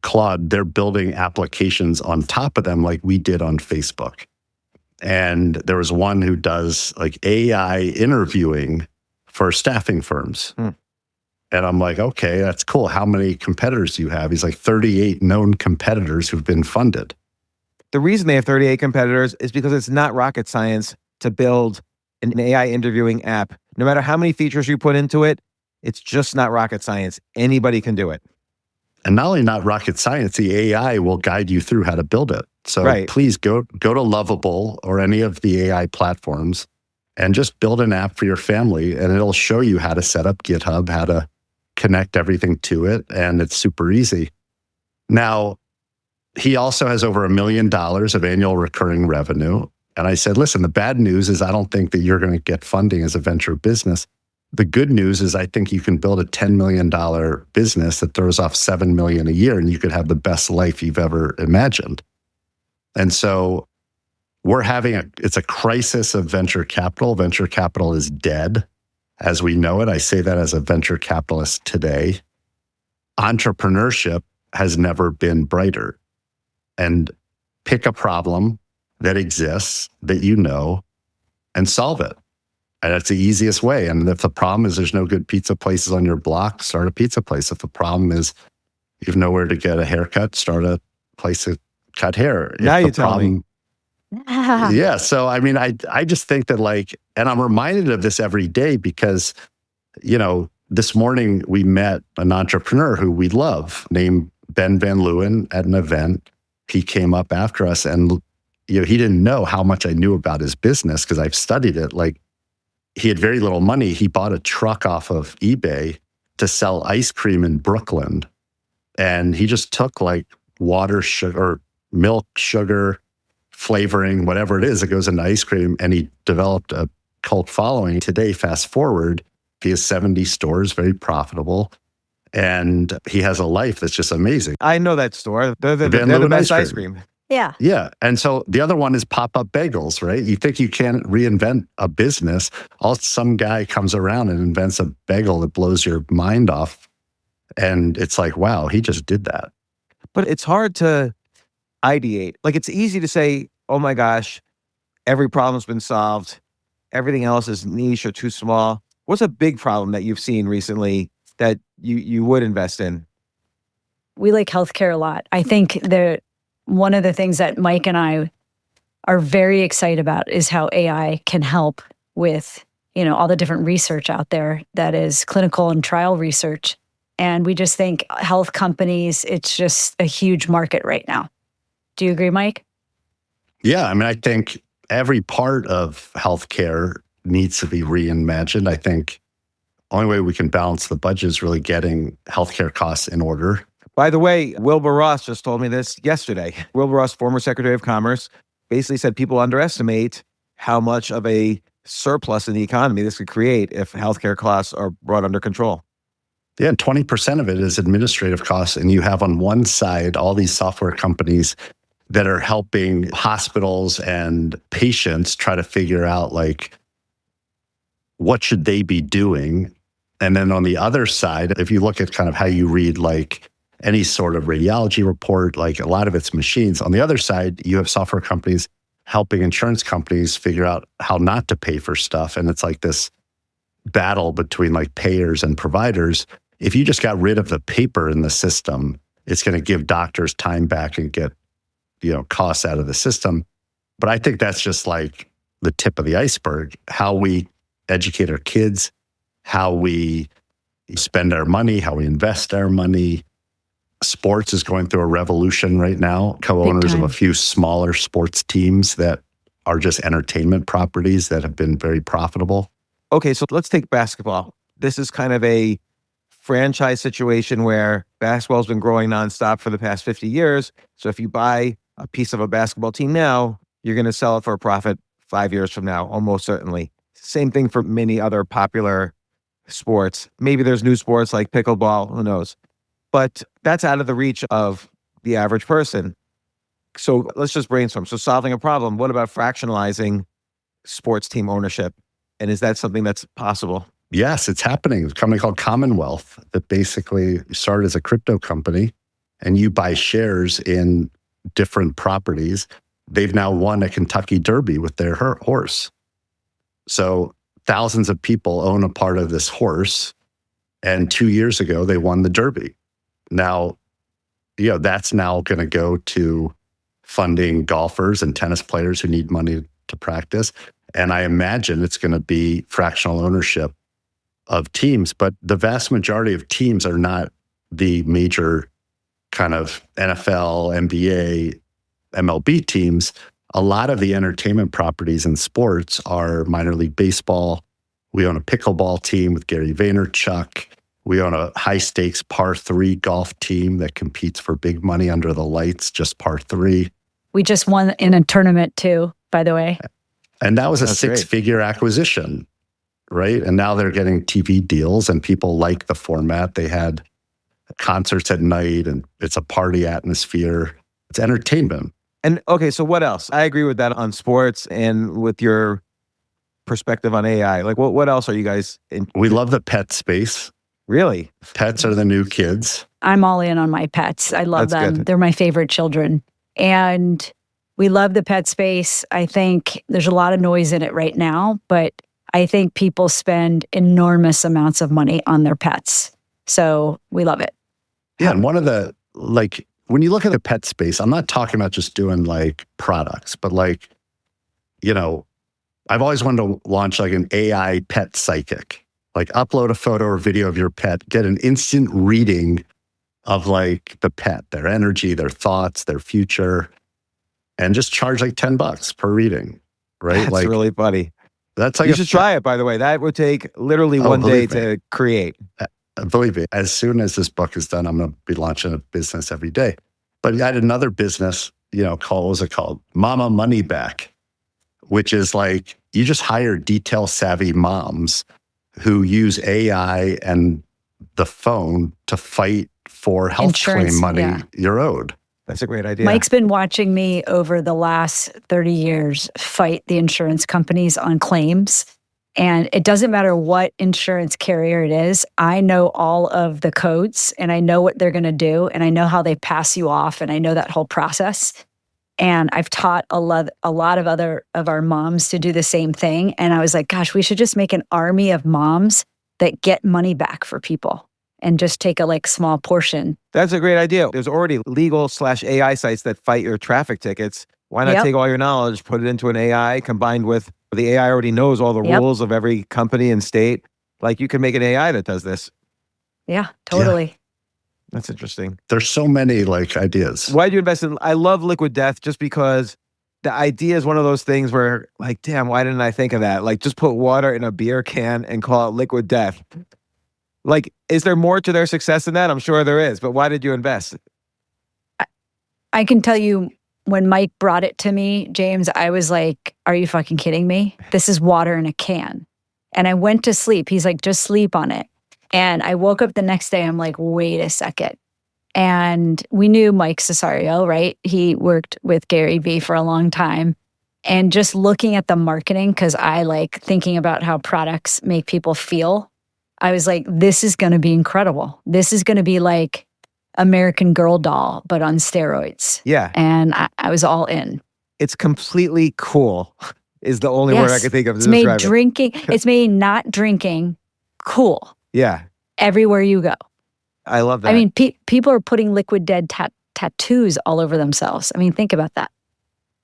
Claude. They're building applications on top of them like we did on Facebook. And there was one who does like AI interviewing for staffing firms. And I'm like, okay, that's cool. How many competitors do you have? He's like 38 known competitors who've been funded. The reason they have 38 competitors is because it's not rocket science to build an AI interviewing app. No matter how many features you put into it, it's just not rocket science. Anybody can do it. And not only not rocket science, the AI will guide you through how to build it. So please go to Lovable or any of the AI platforms and just build an app for your family, and it'll show you how to set up GitHub, how to connect everything to it, and it's super easy. Now, he also has over $1 million of annual recurring revenue. And I said, listen, the bad news is I don't think that you're going to get funding as a venture business. The good news is I think you can build a $10 million business that throws off $7 million a year, and you could have the best life you've ever imagined. And so we're having it's a crisis of venture capital. Venture capital is dead as we know it. I say that as a venture capitalist today. Entrepreneurship has never been brighter. And pick a problem that exists that you know and solve it. And that's the easiest way. And if the problem is there's no good pizza places on your block, start a pizza place. If the problem is you have nowhere to get a haircut, start a place to cut hair. Now you tell me. Yeah. So, I mean, I just think that and I'm reminded of this every day because, this morning we met an entrepreneur who we love named Ben Van Leeuwen at an event. He came up after us and, he didn't know how much I knew about his business because I've studied it. He had very little money. He bought a truck off of eBay to sell ice cream in Brooklyn. And he just took water, sugar, or milk, sugar, flavoring, whatever it is that goes into ice cream. And he developed a cult following. Today, fast forward, he has 70 stores, very profitable. And he has a life that's just amazing. I know that store. They're the best ice cream. Yeah. Yeah. And so the other one is pop-up bagels, right? You think you can't reinvent a business. Some guy comes around and invents a bagel that blows your mind off. And it's like, wow, he just did that. But it's hard to ideate. It's easy to say, oh my gosh, every problem's been solved. Everything else is niche or too small. What's a big problem that you've seen recently that you would invest in? We like healthcare a lot. I think one of the things that Mike and I are very excited about is how AI can help with, all the different research out there that is clinical and trial research. And we just think health companies, it's just a huge market right now. Do you agree, Mike? Yeah. I mean, I think every part of healthcare needs to be reimagined. I think the only way we can balance the budget is really getting healthcare costs in order. By the way, Wilbur Ross just told me this yesterday. Wilbur Ross, former Secretary of Commerce, basically said people underestimate how much of a surplus in the economy this could create if healthcare costs are brought under control. Yeah, 20% of it is administrative costs. And you have on one side all these software companies that are helping hospitals and patients try to figure out what should they be doing. And then on the other side, if you look at kind of how you read any sort of radiology report, a lot of it's machines. On the other side, you have software companies helping insurance companies figure out how not to pay for stuff. And it's this battle between payers and providers. If you just got rid of the paper in the system, it's going to give doctors time back and get, costs out of the system. But I think that's just the tip of the iceberg. How we educate our kids, how we spend our money, how we invest our money. Sports is going through a revolution right now. Co-owners of a few smaller sports teams that are just entertainment properties that have been very profitable. Okay, so let's take basketball. This is kind of a franchise situation where basketball's been growing nonstop for the past 50 years. So if you buy a piece of a basketball team now, you're going to sell it for a profit 5 years from now, almost certainly. Same thing for many other popular sports. Maybe there's new sports like pickleball, who knows? But that's out of the reach of the average person. So let's just brainstorm. So solving a problem, what about fractionalizing sports team ownership? And is that something that's possible? Yes, it's happening. There's a company called Commonwealth that basically started as a crypto company, and you buy shares in different properties. They've now won a Kentucky Derby with their horse. So thousands of people own a part of this horse. And 2 years ago, they won the Derby. Now, that's now going to go to funding golfers and tennis players who need money to practice. And I imagine it's going to be fractional ownership of teams, but the vast majority of teams are not the major kind of NFL, NBA, MLB teams. A lot of the entertainment properties in sports are minor league baseball. We own a pickleball team with Gary Vaynerchuk. We own a high stakes par 3 golf team that competes for big money under the lights, just par 3. We just won in a tournament too, by the way. And that was a That's great. 6-figure acquisition, right? And now they're getting TV deals and people like the format. They had concerts at night and it's a party atmosphere. It's entertainment. And okay, so what else? I agree with that on sports and with your perspective on AI. Like, what else are you guys We love the pet space. Really? Pets are the new kids. I'm all in on my pets. I love That's them. good. They're my favorite children. And we love the pet space. I think there's a lot of noise in it right now, but I think people spend enormous amounts of money on their pets. So we love it. Yeah. And one of the, like, when you look at the pet space, I'm not talking about just doing like products, but like, you know, I've always wanted to launch like an AI pet psychic, like upload a photo or video of your pet, get an instant reading of like the pet, their energy, their thoughts, their future, and just charge like $10 per reading, right? That's like really funny. that's like You should try it, by the way. That would take literally one day believe me. to create. Believe me, as soon as this book is done, I'm going to be launching a business every day. But I had another business, you know, what was it called? Mama Money Back, which is like you just hire detail savvy moms who use AI and the phone to fight for health Insurance, claim money yeah. you're owed. That's a great idea. Mike's been watching me over the last 30 years fight the insurance companies on claims. And it doesn't matter what insurance carrier it is. I know all of the codes and I know what they're going to do and I know how they pass you off and I know that whole process. And I've taught a lot of other of our moms to do the same thing. And I was like, gosh, we should just make an army of moms that get money back for people and just take a like small portion. That's a great idea. There's already legal/AI sites that fight your traffic tickets. Why not Yep. take all your knowledge, put it into an AI combined with the AI already knows all the Yep. rules of every company and state. Like you can make an AI that does this. Yeah, totally. That's interesting. There's so many like ideas. Why do you invest in? I love Liquid Death just because the idea is one of those things where, like, damn, why didn't I think of that? Like, just put water in a beer can and call it Liquid Death. Like, is there more to their success than that? I'm sure there is, but why did you invest? I can tell you when Mike brought it to me, James, I was like, are you fucking kidding me? This is water in a can. And I went to sleep. He's like, just sleep on it. And I woke up the next day. I'm like, wait a second. And we knew Mike Cesario, right? He worked with Gary Vee for a long time. And just looking at the marketing, because I like thinking about how products make people feel, I was like, this is going to be incredible. This is going to be like American Girl doll, but on steroids. Yeah. And I was all in. It's completely cool is the only word I Yes. could think of to It's made describe it. drinking, it's made not drinking cool Yeah. everywhere you go. I love that. I mean, people are putting liquid dead tattoos all over themselves. I mean, think about that.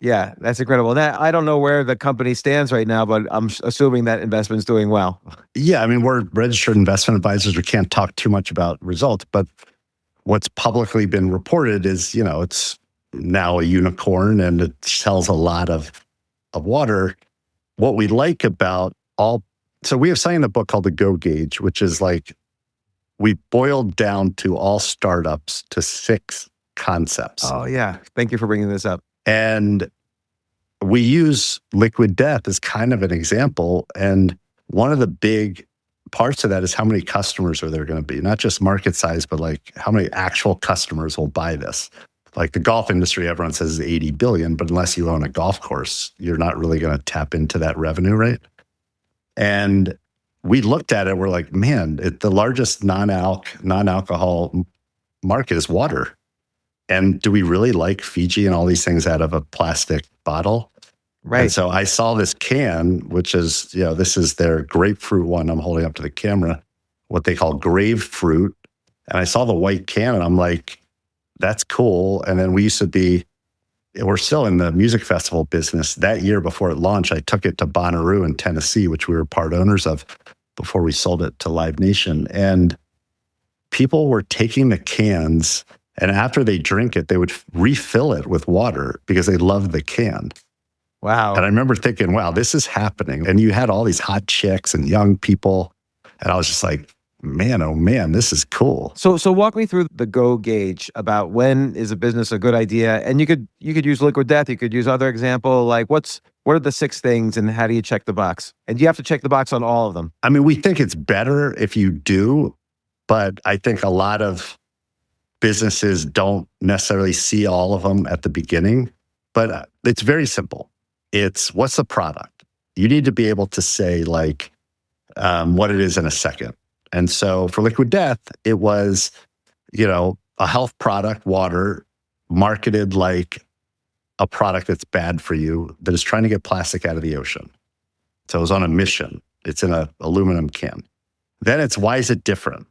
yeah, that's incredible. That I don't know where the company stands right now, but I'm assuming that investment's doing well. Yeah, I mean, we're registered investment advisors. We can't talk too much about results, but what's publicly been reported is, you know, it's now a unicorn and it sells a lot of water. What we like about so we have something in the book called the Go Gauge, which is like, we boiled down to all startups to 6 concepts. Oh, yeah. Thank you for bringing this up. And we use Liquid Death as kind of an example. And one of the big parts of that is how many customers are there going to be, not just market size, but like how many actual customers will buy this. Like the golf industry, everyone says is 80 billion, but unless you own a golf course, you're not really going to tap into that revenue, right? And we looked at it, we're like, man, the largest non-alcohol market is water. And do we really like Fiji and all these things out of a plastic bottle? Right. And so I saw this can, which is, you know, this is their grapefruit one I'm holding up to the camera, what they call grapefruit. And I saw the white can and I'm like, that's cool. And then we used to be, we're still in the music festival business. That year before it launched, I took it to Bonnaroo in Tennessee, which we were part owners of before we sold it to Live Nation. And people were taking the cans, and after they drink it, they would refill it with water because they loved the can. Wow. And I remember thinking, wow, this is happening. And you had all these hot chicks and young people. And I was just like, man, oh man, this is cool. So walk me through the go gauge about when is a business a good idea? And you could use Liquid Death. You could use other example. Like what are the 6 things and how do you check the box? And you have to check the box on all of them. I mean, we think it's better if you do, but I think a lot of businesses don't necessarily see all of them at the beginning. But it's very simple. It's what's the product? You need to be able to say like what it is in a second. And so for Liquid Death, it was, a health product, water, marketed like a product that's bad for you, that is trying to get plastic out of the ocean. So it was on a mission. It's in an aluminum can. Then it's, why is it different?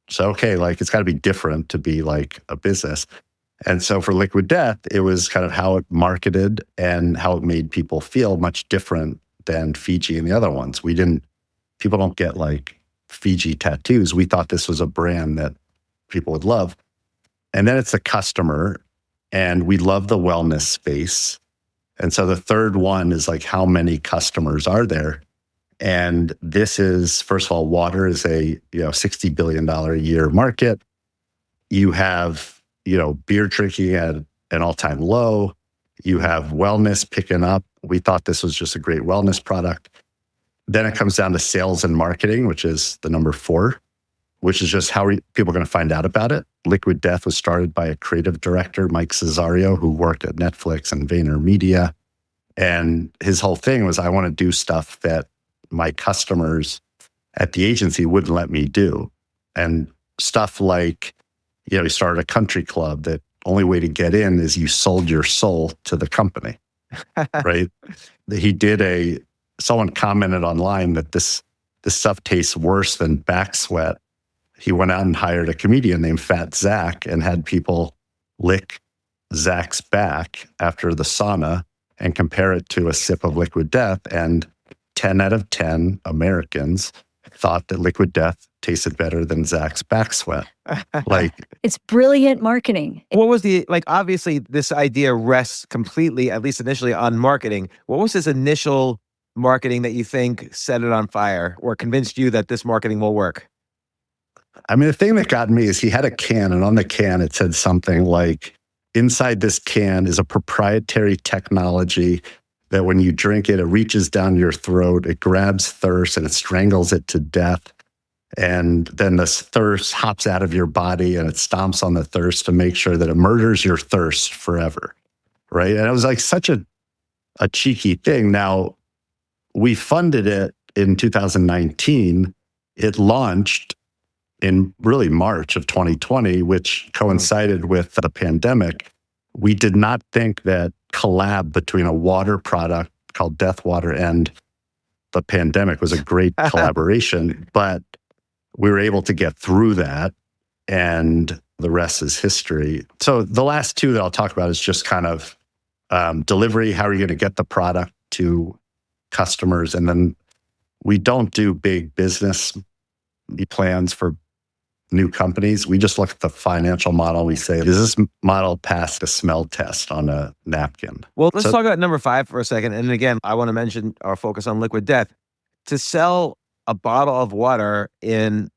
So, okay, like it's got to be different to be like a business. And so for Liquid Death, it was kind of how it marketed and how it made people feel much different than Fiji and the other ones. People don't get like Fiji tattoos. We thought this was a brand that people would love. And then it's the customer, and we love the wellness space. And so the third one is like, how many customers are there? And this is, first of all, water is a $60 billion a year market. You have, beer drinking at an all-time low. You have wellness picking up. We thought this was just a great wellness product. Then it comes down to sales and marketing, which is the number 4, which is just how are people going to find out about it. Liquid Death was started by a creative director, Mike Cesario, who worked at Netflix and VaynerMedia. And his whole thing was, I want to do stuff that my customers at the agency wouldn't let me do. And stuff like, he started a country club that only way to get in is you sold your soul to the company, right? Someone commented online that this stuff tastes worse than back sweat. He went out and hired a comedian named Fat Zach and had people lick Zach's back after the sauna and compare it to a sip of Liquid Death. And 10 out of 10 Americans thought that Liquid Death tasted better than Zach's back sweat. It's brilliant marketing. What was obviously this idea rests completely, at least initially, on marketing. What was his initial marketing that you think set it on fire or convinced you that this marketing will work? I mean, the thing that got me is he had a can, and on the can it said something like, inside this can is a proprietary technology that when you drink it, it reaches down your throat, it grabs thirst, and it strangles it to death. And then this thirst hops out of your body and it stomps on the thirst to make sure that it murders your thirst forever, right? And it was like such a cheeky thing. Now, we funded it in 2019. It launched in really March of 2020, which coincided with the pandemic. We did not think that collab between a water product called Death Water and the pandemic was a great collaboration, but we were able to get through that, and the rest is history. So the last 2 that I'll talk about is just kind of delivery. How are you going to get the product to customers? And then we don't do big business plans for new companies. We just look at the financial model. We say, does this model pass the smell test on a napkin? Well, let's talk about number 5 for a second. And again, I want to mention our focus on Liquid Death. To sell a bottle of water in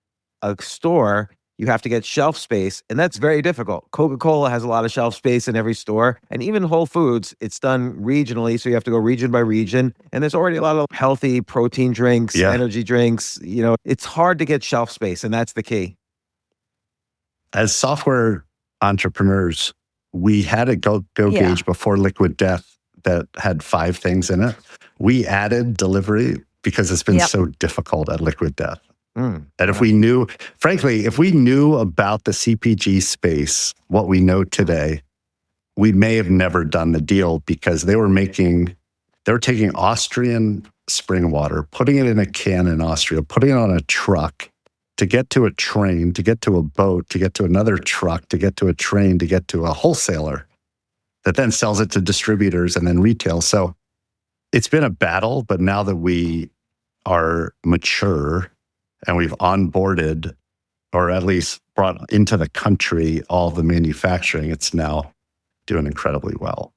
a store, you have to get shelf space, and that's very difficult. Coca-Cola has a lot of shelf space in every store, and even Whole Foods, it's done regionally, so you have to go region by region, and there's already a lot of healthy protein drinks, energy drinks. It's hard to get shelf space, and that's the key. As software entrepreneurs, we had a go gauge before Liquid Death that had 5 things in it. We added delivery because it's been so difficult at Liquid Death. And if we knew about the CPG space, what we know today, we may have never done the deal, because they were taking Austrian spring water, putting it in a can in Austria, putting it on a truck to get to a train, to get to a boat, to get to another truck, to get to a train, to get to a wholesaler. that then sells it to distributors and then retail. So it's been a battle, but now that we are mature and we've onboarded, or at least brought into the country, all the manufacturing, it's now doing incredibly well.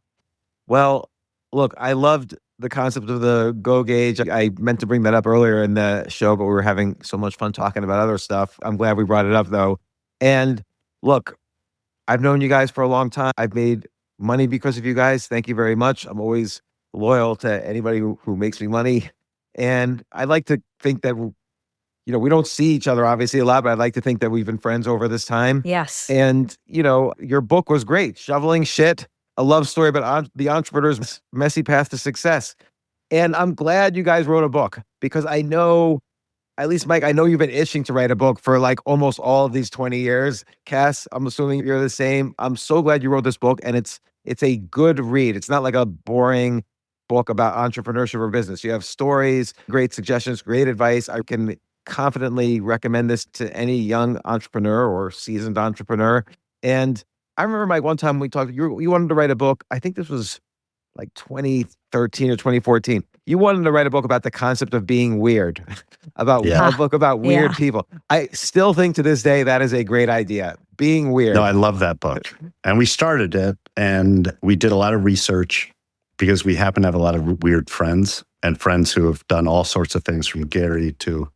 Well, look, I loved the concept of the Go Gauge. I meant to bring that up earlier in the show, but we were having so much fun talking about other stuff. I'm glad we brought it up, though. And look, I've known you guys for a long time. I've made money because of you guys. Thank you very much. I'm always loyal to anybody who makes me money. And I like to think that, we don't see each other obviously a lot, but I'd like to think that we've been friends over this time. Yes. And, your book was great. Shoveling Shit, a love story about the entrepreneur's messy path to success. And I'm glad you guys wrote a book, because I know, at least Mike, I know you've been itching to write a book for like almost all of these 20 years. Kass, I'm assuming you're the same. I'm so glad you wrote this book, and it's a good read. It's not like a boring book about entrepreneurship or business. You have stories, great suggestions, great advice. I can confidently recommend this to any young entrepreneur or seasoned entrepreneur. And I remember, Mike, one time we talked, you wanted to write a book. I think this was like 2013 or 2014. You wanted to write a book about the concept of being weird, a book about weird people. I still think to this day that is a great idea, being weird. No, I love that book. And we started it, and we did a lot of research because we happen to have a lot of weird friends, and friends who have done all sorts of things, from Gary to,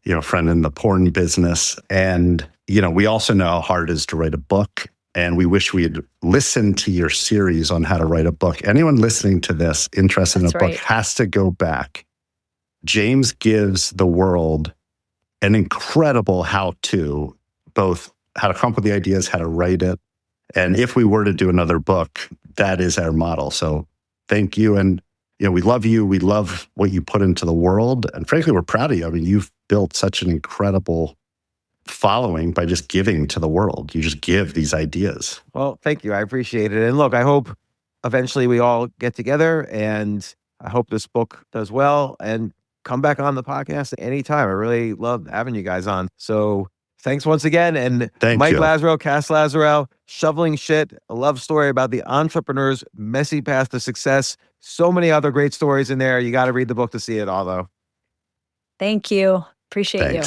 a friend in the porn business. And, we also know how hard it is to write a book. And we wish we had listened to your series on how to write a book. Anyone listening to this interested in a book has to go back. James gives the world an incredible how-to, both how to come up with the ideas, how to write it. And if we were to do another book, that is our model. So thank you. And, we love you. We love what you put into the world. And frankly, we're proud of you. I mean, you've built such an incredible following by just giving to the world. You just give these ideas. Well, thank you. I appreciate it. And look, I hope eventually we all get together, and I hope this book does well, and come back on the podcast anytime. I really love having you guys on. So thanks once again. And Mike Lazerow, Kass Lazerow, Shoveling Shit, a love story about the entrepreneur's messy path to success. So many other great stories in there. You got to read the book to see it all, though. Thank you. Appreciate you.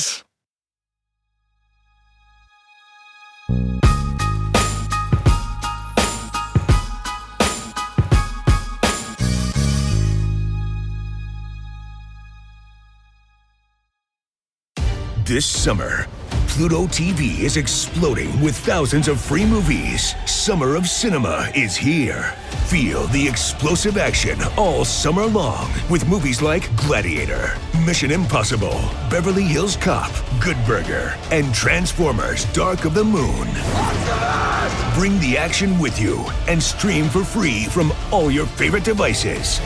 This summer, Pluto TV is exploding with thousands of free movies. Summer of Cinema is here. Feel the explosive action all summer long with movies like Gladiator, Mission Impossible, Beverly Hills Cop, Good Burger, and Transformers: Dark of the Moon. Bring the action with you and stream for free from all your favorite devices.